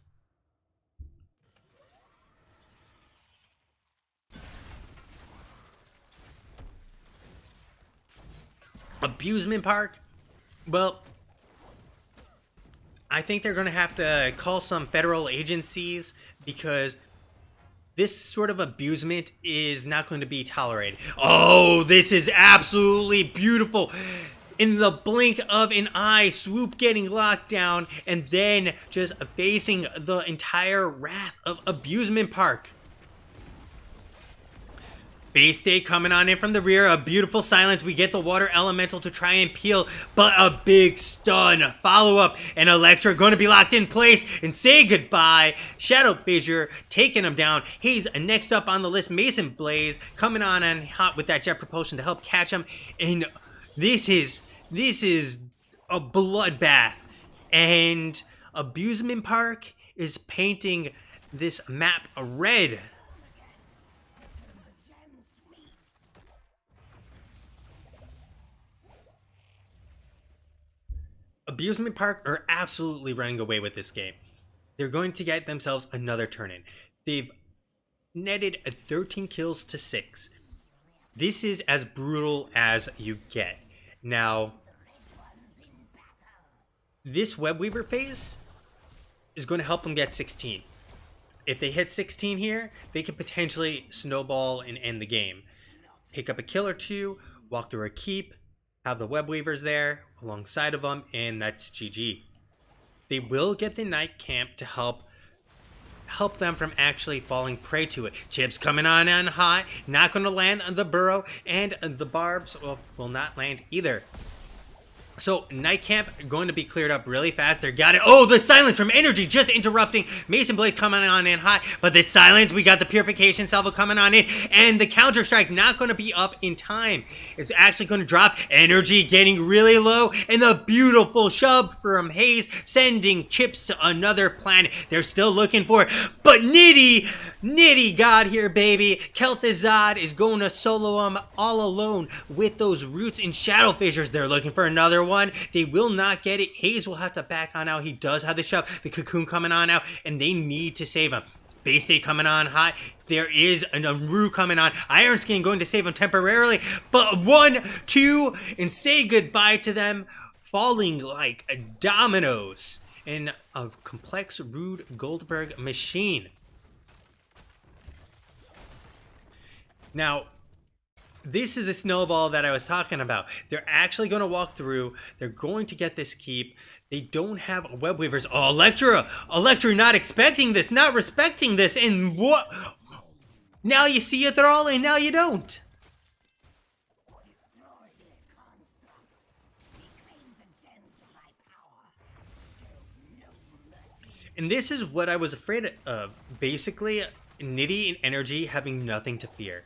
Abusement Park. Well, I think they're going to have to call some federal agencies because this sort of abusement is not going to be tolerated. Oh, this is absolutely beautiful. In the blink of an eye, Swoop getting locked down and then just facing the entire wrath of Abusement Park. Bay State coming on in from the rear. A beautiful silence. We get the Water Elemental to try and peel, but a big stun follow-up. And Electra going to be locked in place and say goodbye. Shadow Fissure taking him down. He's next up on the list. Mason Blaze coming on and hot with that jet propulsion to help catch him. And this is a bloodbath. And Abusement Park is painting this map red. Abusement Park are absolutely running away with this game. They're going to get themselves another turn-in. They've netted 13 kills to 6. This is as brutal as you get. Now, this Web Weaver phase is going to help them get 16. If they hit 16 here, they could potentially snowball and end the game. Pick up a kill or two, walk through a keep, have the Web Weavers there alongside of them, and that's GG. They will get the Night Camp to help them from actually falling prey to it. Chips coming on hot, not going to land on the burrow, and the barbs will not land either. So, Night Camp going to be cleared up really fast. They got it. Oh, the silence from Energy just interrupting. Mason Blaze coming on in hot. But the silence, we got the Purification Salvo coming on in. And the Counter Strike not going to be up in time. It's actually going to drop. Energy getting really low. And the beautiful shove from Hayes sending Chips to another planet. They're still looking for it. But Nitty got here, baby. Kel'Thuzad is going to solo him all alone with those Roots and Shadow Fissures. They're looking for another one. They will not get it. Hayes will have to back on out. He does have the shove. The Cocoon coming on out, and they need to save him. Bay State coming on hot. There is an Rue coming on. Iron Skin going to save him temporarily. But 1, 2, and say goodbye to them. Falling like dominoes in a complex Rude Goldberg machine. Now, this is the snowball that I was talking about. They're actually going to walk through. They're going to get this keep. They don't have Web Weavers. Oh, Electra not expecting this, not respecting this. And what? Now you see it all, and now you don't. And this is what I was afraid of. Basically, Nitty and Energy having nothing to fear.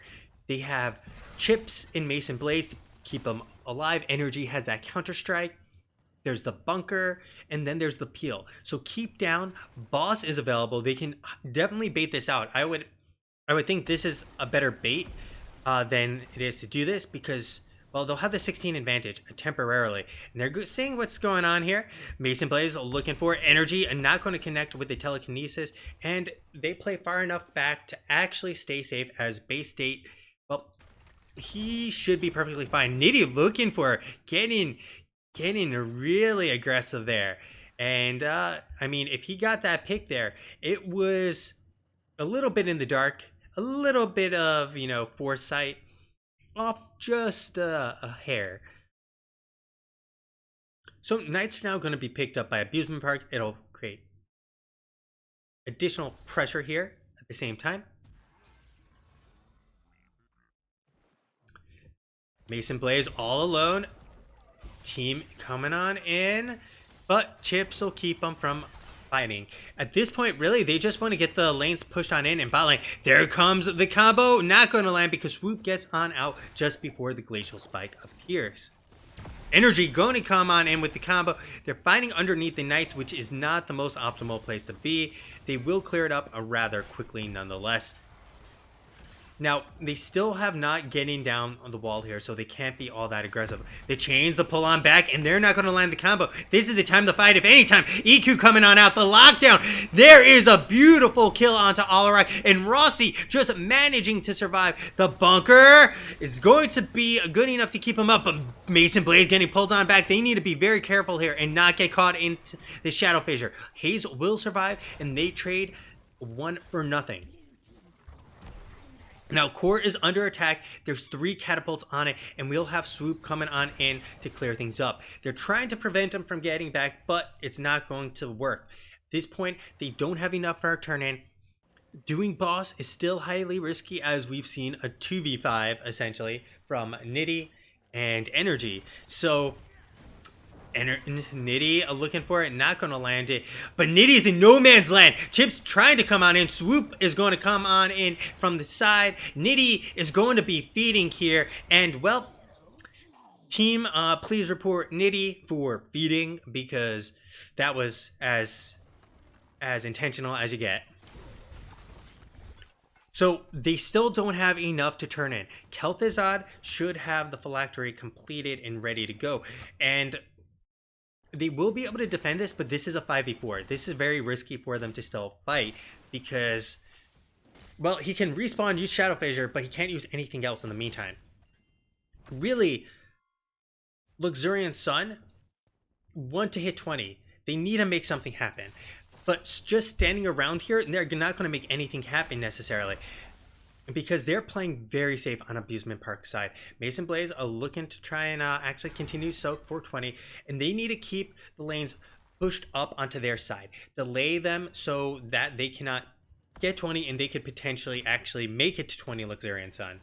They have Chips in Mason Blaze to keep them alive. Energy has that Counter Strike. There's the Bunker, and then there's the Peel. So keep down. Boss is available. They can definitely bait this out. I would think this is a better bait than it is to do this because, well, they'll have the 16 advantage temporarily. And they're seeing what's going on here. Mason Blaze looking for Energy and not going to connect with the telekinesis. And they play far enough back to actually stay safe as Bay State. Well, he should be perfectly fine. Nitty looking for getting really aggressive there. And, I mean, if he got that pick there, it was a little bit in the dark. A little bit of, foresight. Off just a hair. So Knights are now going to be picked up by Abusement Park. It'll create additional pressure here at the same time. Mason Blaze all alone. Team coming on in. But Chips will keep them from fighting. At this point, really, they just want to get the lanes pushed on in and bot lane. There comes the combo. Not going to land because Swoop gets on out just before the Glacial Spike appears. Energy going to come on in with the combo. They're fighting underneath the Knights, which is not the most optimal place to be. They will clear it up rather quickly nonetheless. Now, they still have not getting down on the wall here, so they can't be all that aggressive. They change the pull on back, and they're not going to land the combo. This is the time to fight, if any time. EQ coming on out, the lockdown. There is a beautiful kill onto Alarak, and Rossi just managing to survive. The Bunker is going to be good enough to keep him up, but Mason Blaze getting pulled on back. They need to be very careful here and not get caught into the Shadow Fissure. Hayes will survive, and they trade 1 for nothing. Now, Core is under attack. There's 3 catapults on it, and we'll have Swoop coming on in to clear things up. They're trying to prevent him from getting back, but it's not going to work. At this point, they don't have enough for a turn-in. Doing boss is still highly risky, as we've seen a 2v5, essentially, from Nitty and Energy. So Nitty looking for it, not going to land it. But Nitty's in no man's land. Chips trying to come on in. Swoop is going to come on in from the side. Nitty is going to be feeding here. And, well, team, please report Nitty for feeding because that was as intentional as you get. So they still don't have enough to turn in. Kel'Thuzad should have the phylactery completed and ready to go. And they will be able to defend this, but this is a 5v4. This is very risky for them to still fight because, well, he can respawn, use Shadow Fissure, but he can't use anything else in the meantime. Really, Luxorian Sun want to hit 20. They need to make something happen. But just standing around here, they're not going to make anything happen necessarily. Because they're playing very safe on Abusement Park side. Mason Blaze are looking to try and actually continue soak for 20. And they need to keep the lanes pushed up onto their side. Delay them so that they cannot get 20 and they could potentially actually make it to 20 Luxorian Sun.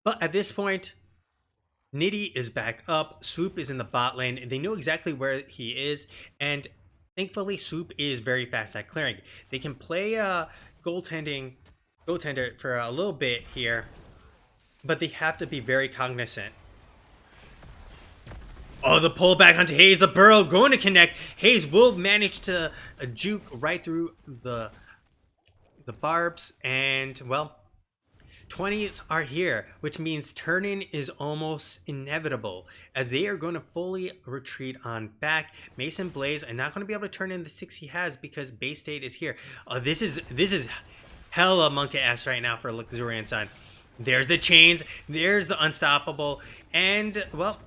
But at this point, Nitty is back up. Swoop is in the bot lane. They know exactly where he is. And thankfully, Swoop is very fast at clearing. They can play goaltender for a little bit here. But they have to be very cognizant. Oh, the pullback onto Hayes. The burrow going to connect. Hayes will manage to juke right through the barbs. And, well, 20s are here, which means turn-in is almost inevitable, as they are going to fully retreat on back. Mason Blaze are not going to be able to turn in the 6 he has because Bay State is here. This is hella monkey-ass right now for Luxorian Sun. There's the chains, there's the unstoppable, and, well,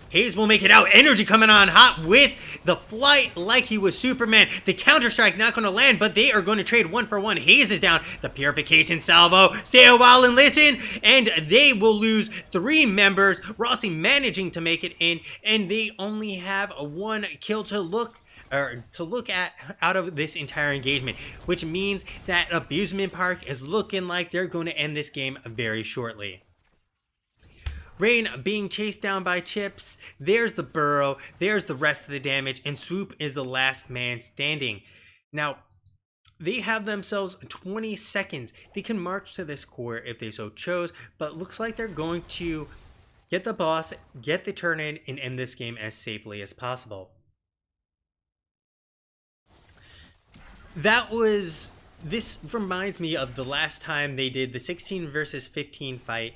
Hayes will make it out. Energy coming on hot with the flight like he was Superman. The counter-strike not going to land, but they are going to trade 1-for-1. Hayes is down. The purification salvo. Stay a while and listen. And they will lose 3 members. Rossi managing to make it in. And they only have 1 kill to look at out of this entire engagement, which means that Abusement Park is looking like they're going to end this game very shortly. Rain being chased down by Chips. There's the burrow. There's the rest of the damage. And Swoop is the last man standing. Now, they have themselves 20 seconds. They can march to this core if they so chose. But it looks like they're going to get the boss, get the turn-in, and end this game as safely as possible. This reminds me of the last time they did the 16 versus 15 fight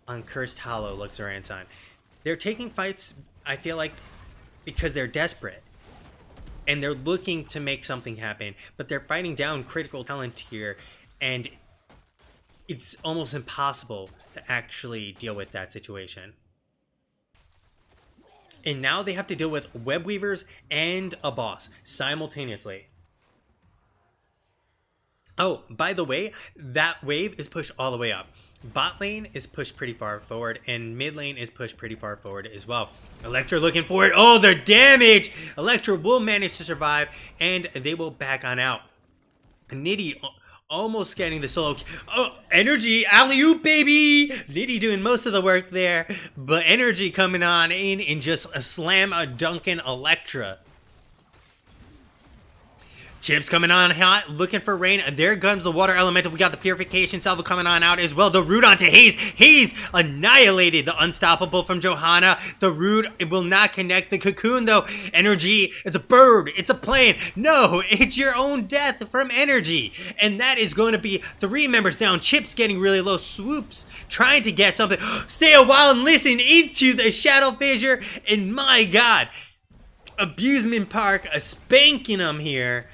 on Cursed Hollow Luxorian Sun. They're taking fights, I feel like, because they're desperate. And they're looking to make something happen. But they're fighting down critical talent here. And it's almost impossible to actually deal with that situation. And now they have to deal with web weavers and a boss simultaneously. Oh, by the way, that wave is pushed all the way up. Bot lane is pushed pretty far forward, and mid lane is pushed pretty far forward as well. Electra looking for it. Oh, the damage! Electra will manage to survive, and they will back on out. Nitty almost getting the solo. Oh, Energy, alley-oop, baby! Nitty doing most of the work there, but Energy coming on in and just a slam a dunking Electra. Chips coming on hot, looking for rain. There comes the water elemental. We got the purification salvo coming on out as well. The root onto Hayes. Hayes annihilated the unstoppable from Johanna. The root, it will not connect. The cocoon though. Energy, it's a bird. It's a plane. No, it's your own death from Energy. And that is going to be 3 members down. Chips getting really low. Swoops trying to get something. Stay a while and listen into the shadow fissure. And my God, Abusement Park spanking them here.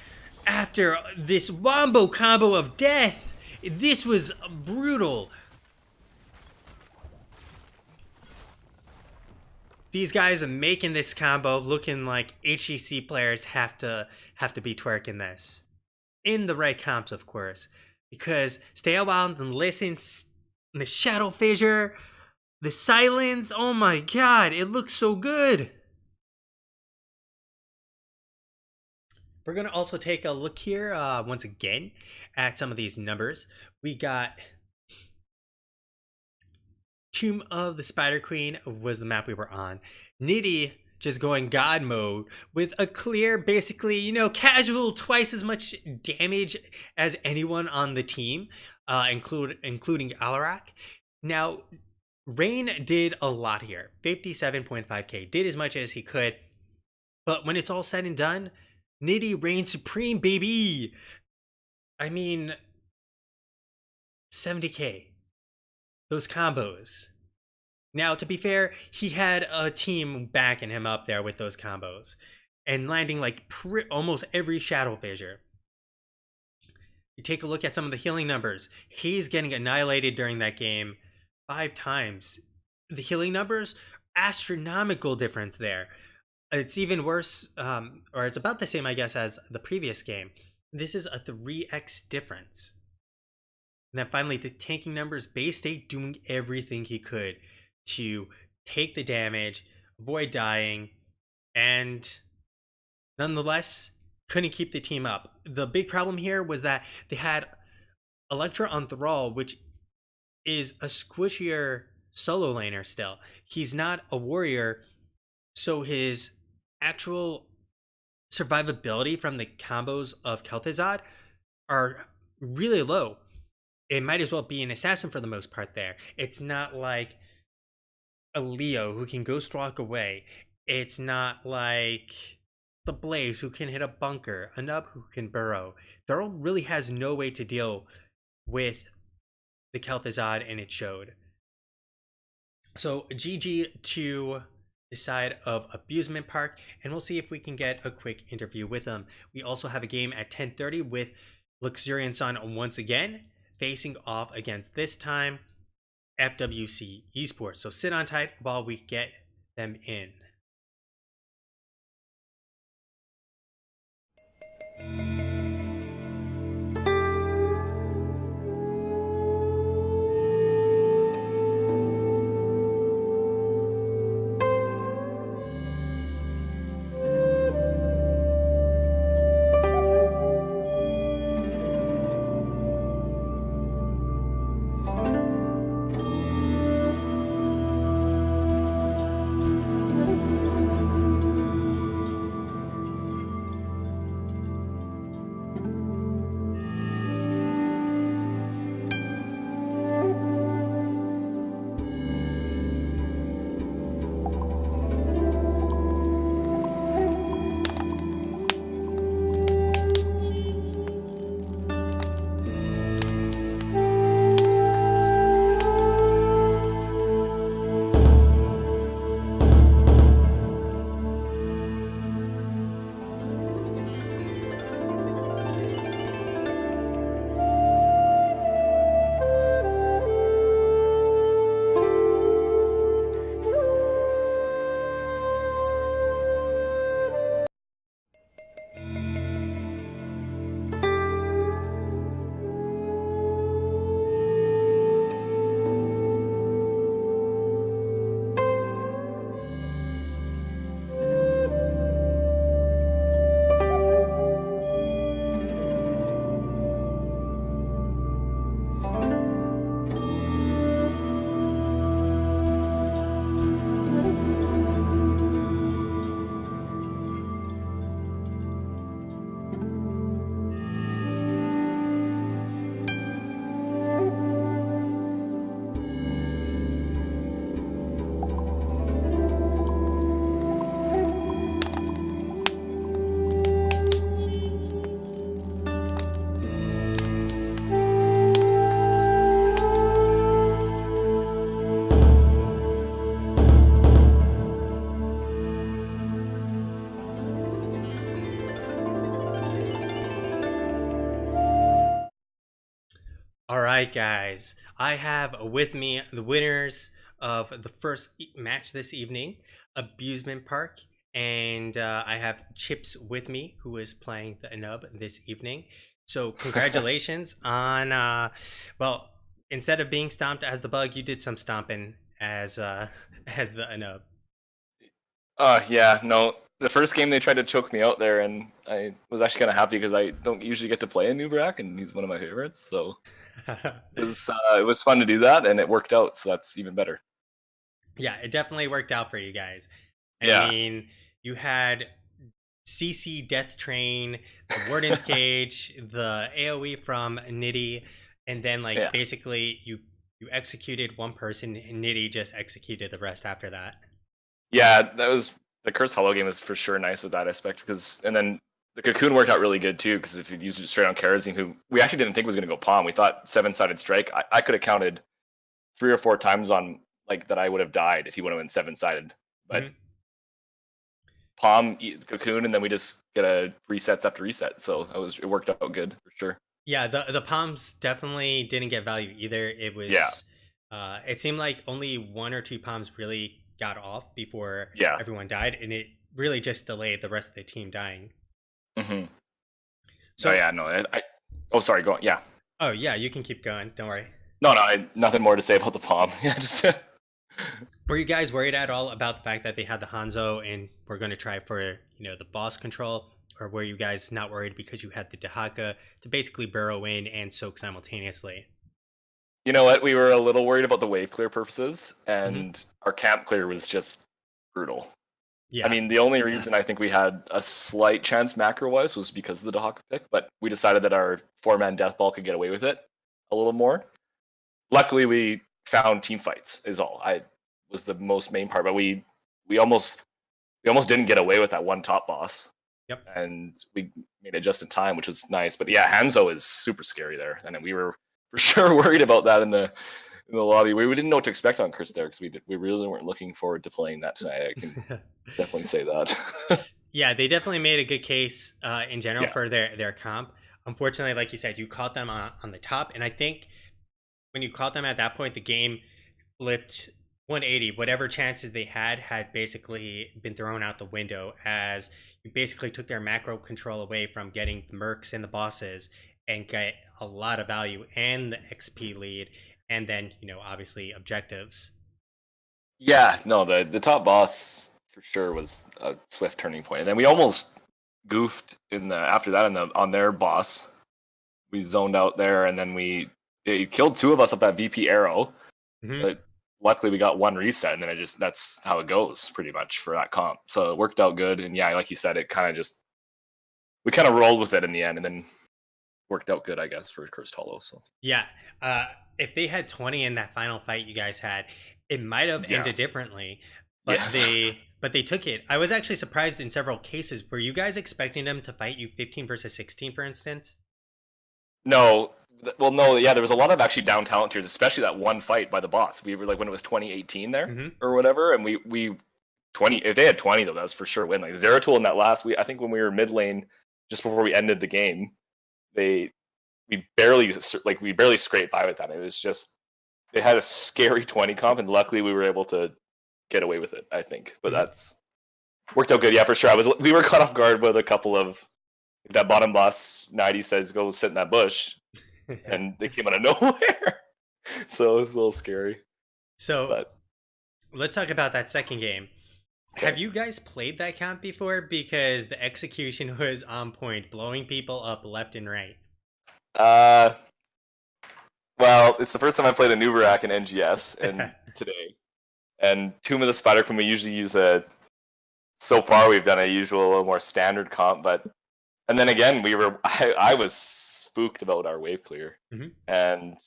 After this wombo combo of death, this was brutal. These guys are making this combo looking like HEC players have to be twerking this. In the right comps, of course. Because stay a while and listen, the shadow fissure, the silence, oh my God, it looks so good. We're going to also take a look here once again at some of these numbers. We got Tomb of the Spider Queen was the map we were on. Nitty just going God mode with a clear, basically, you know, casual twice as much damage as anyone on the team, including Alarak. Now, Rain did a lot here. 57.5k, did as much as he could. But when it's all said and done, Nitty reigns supreme, baby. I mean, 70k. Those combos. Now, to be fair, he had a team backing him up there with those combos. And landing like almost every shadow fissure. You take a look at some of the healing numbers. He's getting annihilated during that game 5 times. The healing numbers, astronomical difference there. It's even worse, or it's about the same, I guess, as the previous game. This is a 3x difference. And then finally, the tanking numbers, Bay State doing everything he could to take the damage, avoid dying, and nonetheless, couldn't keep the team up. The big problem here was that they had Electra on Thrall, which is a squishier solo laner still. He's not a warrior, so his actual survivability from the combos of Kel'Thuzad are really low. It might as well be an assassin for the most part there. It's not like a Leo who can ghost walk away. It's not like the Blaze who can hit a bunker, a Nub who can burrow. Thurl really has no way to deal with the Kel'Thuzad, and it showed. So GG to the side of Abusement Park, and we'll see if we can get a quick interview with them. We also have a game at 10:30 with Luxorian Sun once again, facing off against, this time, FWC Esports. So sit on tight while we get them in. All right, guys. I have with me the winners of the first match this evening, Abusement Park, and I have Chips with me, who is playing the Anub this evening. So congratulations on, well, instead of being stomped as the Bug, you did some stomping as as the Anub. Yeah, no. The first game they tried to choke me out there, and I was actually kind of happy because I don't usually get to play a Nubrak, and he's one of my favorites. So it was fun to do that, and it worked out. So that's even better. Yeah, it definitely worked out for you guys. Yeah. I mean, you had CC Death Train, the Warden's Cage, the AoE from Nitty, and then basically you executed one person, and Nitty just executed the rest after that. Yeah, that was the Cursed Hollow game was for sure nice with that aspect and then the Cocoon worked out really good too because if you used it straight on Karazim, who we actually didn't think was going to go Palm, we thought 7-sided strike. I could have counted 3 or 4 times on that I would have died if he would have been 7-sided, but Palm, Cocoon, and then we just get a resets after reset. So it worked out good for sure. Yeah, the Palms definitely didn't get value either. It was It seemed like only one or two palms really got off before Yeah. everyone died, and it really just delayed the rest of the team dying. Mm-hmm. Oh So, yeah, no. Oh, sorry. Go on. Yeah. oh yeah, you can keep going. Don't worry. No, nothing more to say about the palm. Yeah, just Were you guys worried at all about the fact that they had the Hanzo and were going to try for the boss control, or were you guys not worried because you had the Dahaka to basically burrow in and soak simultaneously? you know what? We were a little worried about the wave clear purposes, Hmm. and our camp clear was just brutal. I Yeah. mean, the only reason I think we had a slight chance macro-wise was because of the Dahaka pick, but we decided that our four-man death ball could get away with it a little more. Luckily, we found team fights. Is all. I was the most main part, but we almost didn't get away with that one top boss. Yep. And we made it just in time, which was nice. But yeah, Hanzo is super scary there, and we were for sure worried about that in the lobby. We didn't know what to expect on Chris there because we really weren't looking forward to playing that tonight. I can definitely say that. Yeah, they definitely made a good case in general Yeah. for their comp. Unfortunately, like you said, you caught them on the top, and I think when you caught them at that point, the game flipped 180. Whatever chances they had basically been thrown out the window, as you basically took their macro control away from getting the mercs and the bosses and get a lot of value and the XP lead, and then obviously objectives. Yeah, no, the top boss for sure was a swift turning point, and then we almost goofed in the after that on their boss. We zoned out there, and then it killed two of us up that VP arrow. Hmm. But luckily, we got one reset, and then that's how it goes pretty much for that comp. So it worked out good, and yeah, like you said, we kind of rolled with it in the end, and then worked out good, I guess, for Cursed Hollow. So Yeah, if they had 20 in that final fight you guys had, it might have yeah, ended differently. But yes. they took it. I was actually surprised in several cases. Were you guys expecting them to fight you 15 versus 16, for instance? No, well, no, yeah, there was a lot of actually down talent tiers, especially that one fight by the boss. We were like when it was 2018 there Hmm. or whatever, and we 20. If they had 20 though, that was for sure win. Like Zeratul in that last, I think when we were mid lane just before we ended the game, they we barely scraped by with that. It was just they had a scary 20 comp, and luckily we were able to get away with it. I think, but Hmm. that's worked out good. Yeah, for sure. We were caught off guard with a couple of that bottom boss. 90 says go sit in that bush, and they came out of nowhere. So it was a little scary. So But let's talk about that second game. okay. Have you guys played that camp before? Because the execution was on point, blowing people up left and right. Uh, well, it's the first time I played a Nubarak in NGS and today. And Tomb of the Spider Queen, we usually use so far we've done a usual, a little more standard comp, but and then again I was spooked about our wave clear, Hmm. and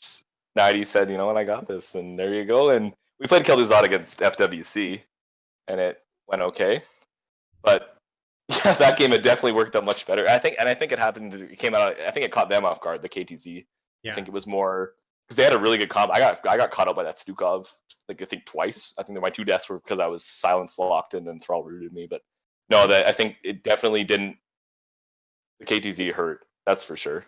90 said, you know what, I got this, and there you go. And we played Kelduzad against FWC, and it went okay, but yeah, that game it definitely worked out much better. I think it happened. It came out. I think it caught them off guard. The KTZ. I Yeah. think it was more because they had a really good comp. I got caught up by that Stukov. Like I think twice. I think my two deaths were because I was silence locked and then Thrall rooted me. But no, that I think it definitely didn't. The KTZ hurt. That's for sure.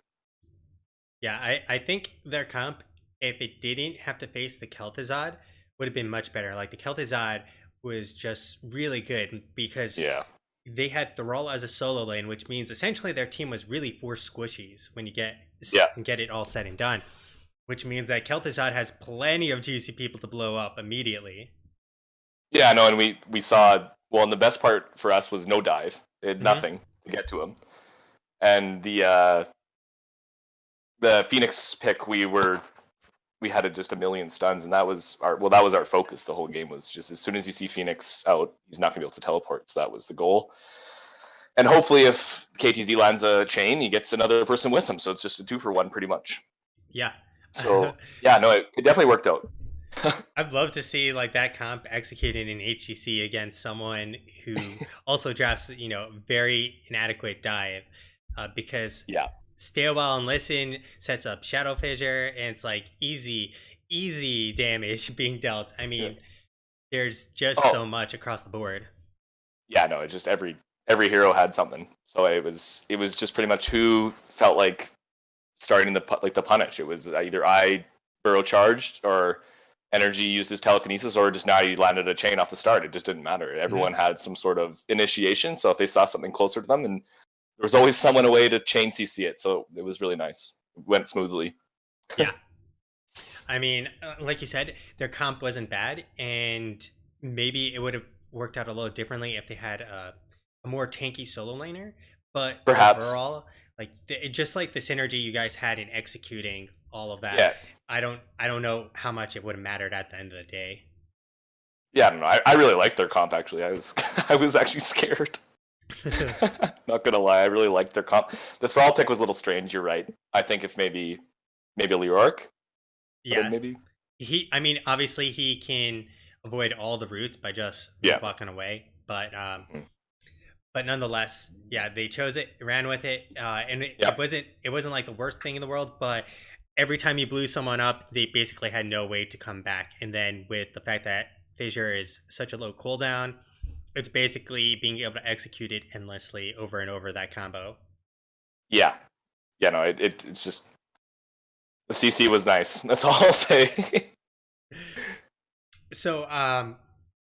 Yeah, I think their comp, if it didn't have to face the Kel'Thuzad, would have been much better. Like the Kel'Thuzad was just really good because Yeah. they had Thrall as a solo lane, which means essentially their team was really four squishies when you Yeah. get it all said and done. Which means that Kel'Thuzad has plenty of juicy people to blow up immediately. Yeah. No, and we saw. Well, and the best part for us was no dive. It had Mhm. nothing to get to him, and the Phoenix pick we had just a million stuns, and that was our focus. The whole game was just as soon as you see Phoenix out, he's not going to be able to teleport. So that was the goal. And hopefully, if KTZ lands a chain, he gets another person with him. So it's just a 2-for-1 pretty much. Yeah. So yeah, no, it definitely worked out. I'd love to see like that comp executed in HGC against someone who also drafts, very inadequate dive, because Yeah. stay a while and listen sets up Shadow Fissure, and it's like easy damage being dealt. I mean, there's just Oh so much across the board. yeah, no, it just every hero had something. So it was just pretty much who felt like starting the punish. It was either I burrow charged or energy used his telekinesis, or just now you landed a chain off the start. It just didn't matter. Everyone had some sort of initiation, so if they saw something closer to them, and there was always someone away to chain CC it, so it was really nice. It went smoothly. Yeah. I mean, like you said, their comp wasn't bad, and maybe it would have worked out a little differently if they had a more tanky solo laner. But Perhaps. overall, like just like the synergy you guys had in executing all of that, Yeah. I don't know how much it would have mattered at the end of the day. Yeah, I don't know. I really liked their comp, actually. I was actually scared. Not gonna lie, I really liked their comp. The Thrall pick was a little strange, you're right. I think if maybe Leoric. Yeah. Maybe. I mean, obviously he can avoid all the roots by just walking away, but nonetheless, yeah, they chose it, ran with it, and it wasn't like the worst thing in the world, but every time you blew someone up, they basically had no way to come back. And then with the fact that Fissure is such a low cooldown, it's basically being able to execute it endlessly over and over, that combo. Yeah. Yeah, no, it's just... The CC was nice. That's all I'll say. So,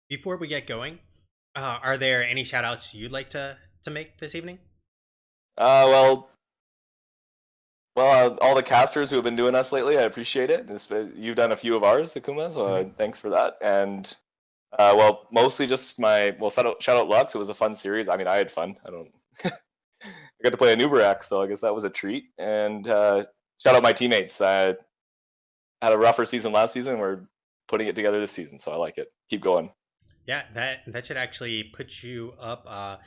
before we get going, are there any shout-outs you'd like to make this evening? Well, all the casters who have been doing us lately, I appreciate it. You've done a few of ours, Akuma, so thanks for that. And well, mostly just shout out Lux. It was a fun series. I mean, I had fun. I got to play a Nubarak, so I guess that was a treat. And shout out my teammates. I had a rougher season last season. We're putting it together this season, so I like it. Keep going. Yeah, that should actually put you up.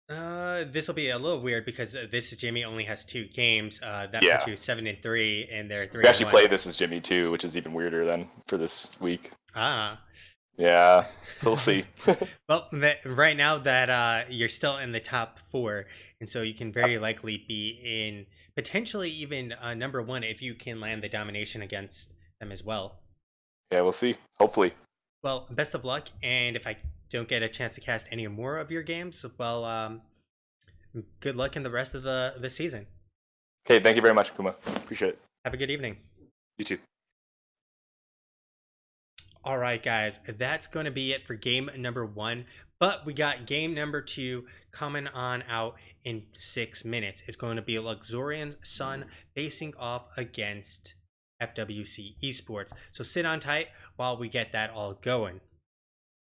This will be a little weird because This Is Jimmy only has 2 games. That puts you 7-3, and they're 3. We actually play This Is Jimmy too, which is even weirder than for this week. Yeah, so we'll see. Well, right now that you're still in the top 4, and so you can very likely be in potentially even number 1 if you can land the domination against them as well. Yeah, we'll see. Hopefully. Well, best of luck, and if I don't get a chance to cast any more of your games, well, good luck in the rest of the season. Okay, thank you very much, Kuma. Appreciate it. Have a good evening. You too. All right, guys, that's going to be it for game number 1, but we got game number 2 coming on out in 6 minutes. It's going to be Luxorian Sun facing off against FWC Esports. So sit on tight while we get that all going.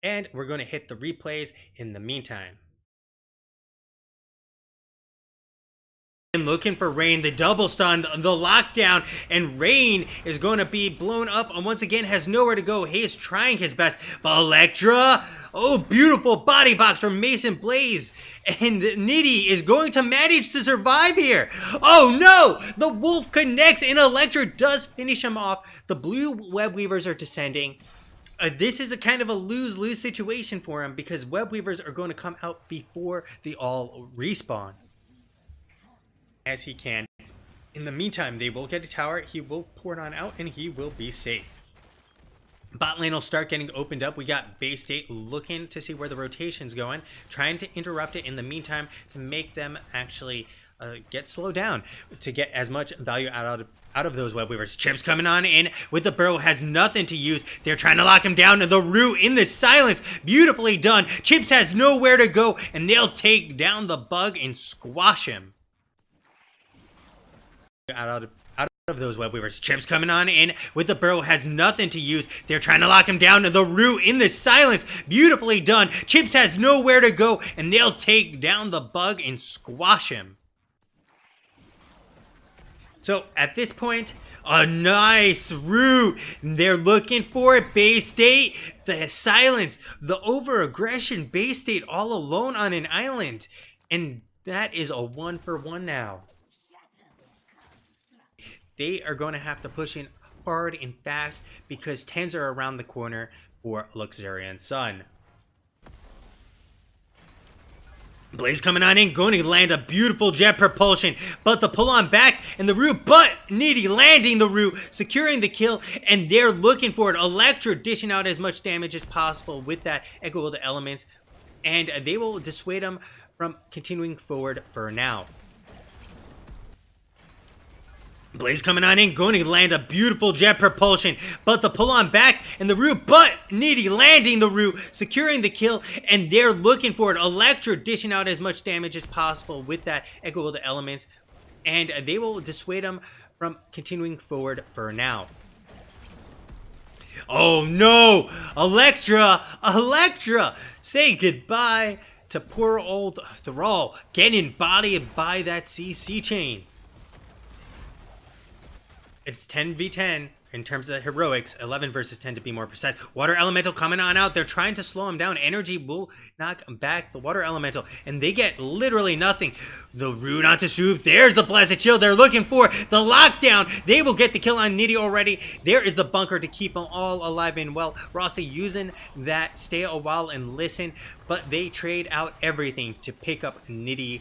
And we're going to hit the replays in the meantime. And looking for Rain, the double stun, the lockdown, and Rain is going to be blown up and once again has nowhere to go. He's trying his best, but Electra, oh, beautiful body box from Mason Blaze. And Nitty is going to manage to survive here. Oh no, the Wolf connects and Electra does finish him off. The blue Web Weavers are descending. This is a kind of a lose-lose situation for him because Web Weavers are going to come out before they all respawn. As he can. In the meantime, they will get a tower, he will pour it on out, and he will be safe. Bot lane will start getting opened up. We got Bay State looking to see where the rotation's going, trying to interrupt it in the meantime to make them actually get slowed down, to get as much value out of those Web Weavers. Chips coming on in with the burrow, has nothing to use. They're trying to lock him down to the root in the silence. Beautifully done. Chips has nowhere to go, and they'll take down the bug and squash him. Out of those Web Weavers. Chips coming on in with the burrow, has nothing to use. They're trying to lock him down to the root in the silence. Beautifully done. Chips has nowhere to go, and they'll take down the bug and squash him. So at this point, a nice root. They're looking for it. Bay State, the silence, the over-aggression. Bay State all alone on an island. And that is a 1-for-1 now. They are going to have to push in hard and fast because 10s are around the corner for Luxorian Sun. Blaze coming on in, going to land a beautiful jet propulsion, but the pull on back and the root, but Nitty landing the root, securing the kill, and they're looking for it. Electra dishing out as much damage as possible with that Echo of the Elements, and they will dissuade them from continuing forward for now. Blaze coming on in, going to land a beautiful jet propulsion, but the pull on back and the root, but Nitty landing the root, securing the kill, and they're looking for it. Electra dishing out as much damage as possible with that Echo of the Elements, and they will dissuade them from continuing forward for now. Oh no! Electra! Say goodbye to poor old Thrall, getting bodied by that CC chain. It's 10v10 in terms of heroics, 11 versus 10 to be more precise. Water Elemental coming on out. They're trying to slow him down. Energy will knock back the Water Elemental, and they get literally nothing. The root onto Swoop. There's the Blessed Chill. They're looking for the lockdown. They will get the kill on Nitty already. There is the bunker to keep them all alive and well. Rossi using that stay a while and listen, but they trade out everything to pick up Nitty.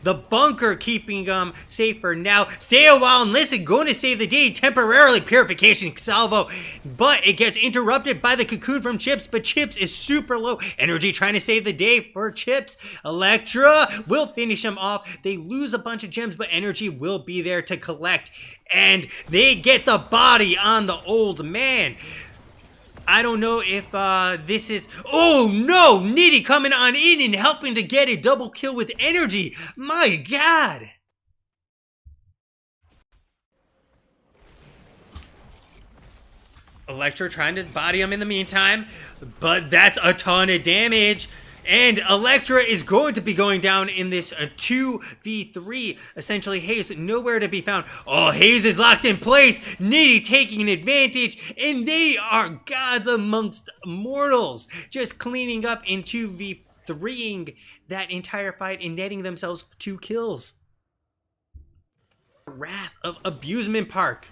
The bunker keeping safe for now. Stay a while and listen, going to save the day temporarily. Purification salvo, but it gets interrupted by the cocoon from Chips, but Chips is super low. Energy trying to save the day for Chips. Electra will finish him off. They lose a bunch of gems, but Energy will be there to collect, and they get the body on the old man. I don't know if this is... Oh no! Nitty coming on in and helping to get a double kill with Energy. My god! Electra trying to body him in the meantime, but that's a ton of damage. And Electra is going to be going down in this 2v3. Essentially, Hayes nowhere to be found. Oh, Hayes is locked in place. Nitty taking an advantage. And they are gods amongst mortals. Just cleaning up in 2v3ing that entire fight and netting themselves 2 kills. Wrath of Abusement Park.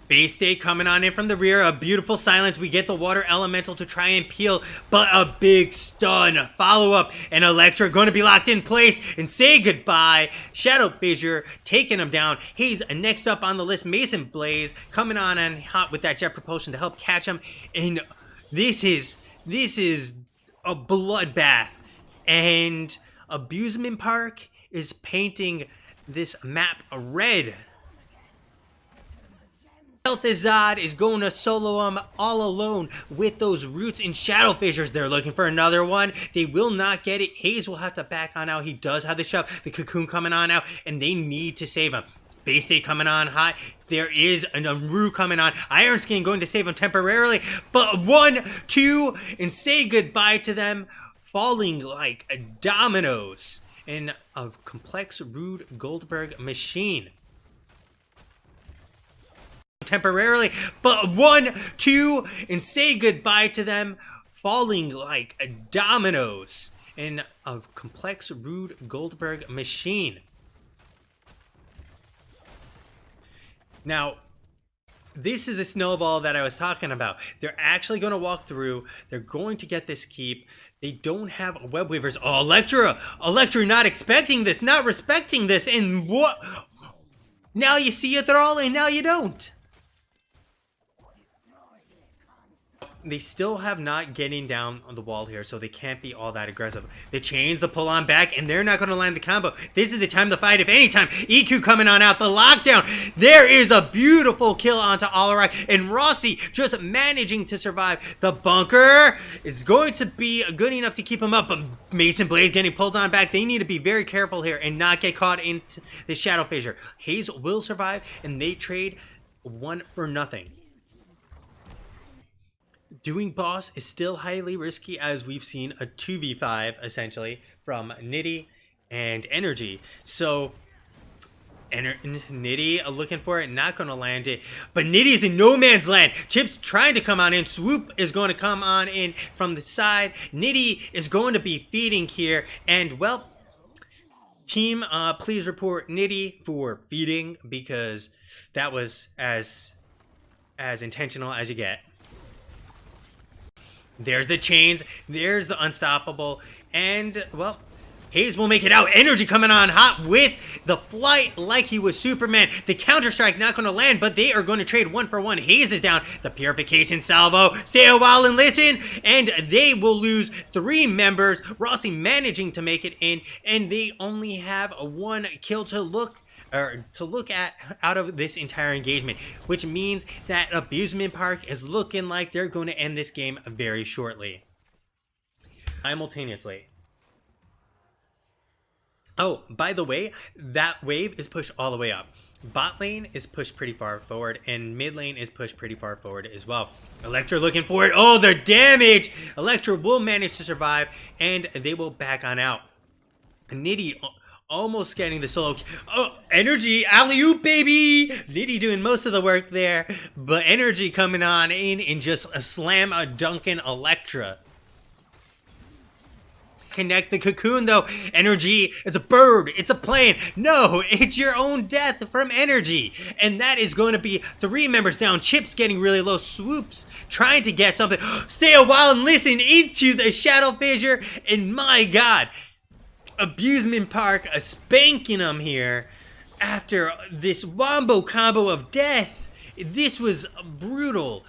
Base State coming on in from the rear. A beautiful silence. We get the Water Elemental to try and peel, but a big stun follow-up. And Electra going to be locked in place and say goodbye. Shadow Fissure taking him down. He's next up on the list. Mason Blaze coming on and hot with that jet propulsion to help catch him. And this is a bloodbath. And Abusement Park is painting this map red. Healthazad is going to solo him all alone with those roots and shadow fissures. They're looking for another one. They will not get it. Hayes will have to back on out. He does have the shove. The cocoon coming on out, and they need to save him. Base State coming on hot. There is a Naru coming on. Iron Skin going to save him temporarily, but 1, 2, and say goodbye to them, falling like dominoes in a complex Rude Goldberg machine. Temporarily, but 1, 2, and say goodbye to them, falling like dominoes in a complex Rude Goldberg machine. Now, this is the snowball that I was talking about. They're actually going to walk through. They're going to get this keep. They don't have web weavers. Oh, Electra not expecting this, not respecting this, and what? Now you see it all, and now you don't. They still have not getting down on the wall here, so they can't be all that aggressive. The chains, the pull on back, and they're not going to land the combo. This is the time to fight, if any time. EQ coming on out, the lockdown. There is a beautiful kill onto Alarak, and Rossi just managing to survive. The bunker is going to be good enough to keep him up, but Mason Blaze getting pulled on back. They need to be very careful here and not get caught into the shadow fissure. Hayes will survive, and they trade 1 for nothing. Doing boss is still highly risky, as we've seen a 2v5 essentially from Nitty and Energy. So Nitty looking for it, not going to land it, but Nitty is in no man's land. Chips trying to come on in. Swoop is going to come on in from the side. Nitty is going to be feeding here, and well, team, please report Nitty for feeding, because that was as intentional as you get. There's the chains, there's the unstoppable, and, well, Hayes will make it out. Energy coming on hot with the flight like he was Superman. The counter-strike not going to land, but they are going to trade 1 for 1. Hayes is down. The purification salvo. Stay a while and listen. And they will lose 3 members. Rossi managing to make it in. And they only have 1 kill to look at out of this entire engagement, which means that Abusement Park is looking like they're going to end this game very shortly. Simultaneously. Oh, by the way, that wave is pushed all the way up. Bot lane is pushed pretty far forward, and mid lane is pushed pretty far forward as well. Electra looking for it. Oh, the damage! Electra will manage to survive, and they will back on out. Nitty almost getting the solo. Oh, Energy, alley-oop, baby! Nitty doing most of the work there, but Energy coming on in and just a slam a Duncan Electra. Connect the cocoon though. Energy, it's a bird, it's a plane. No, it's your own death from Energy. And that is going to be 3 members down. Chips getting really low. Swoops trying to get something. Stay a while and listen into the shadow fissure. And my god, Abusement Park spanking them here after this wombo combo of death. This was brutal.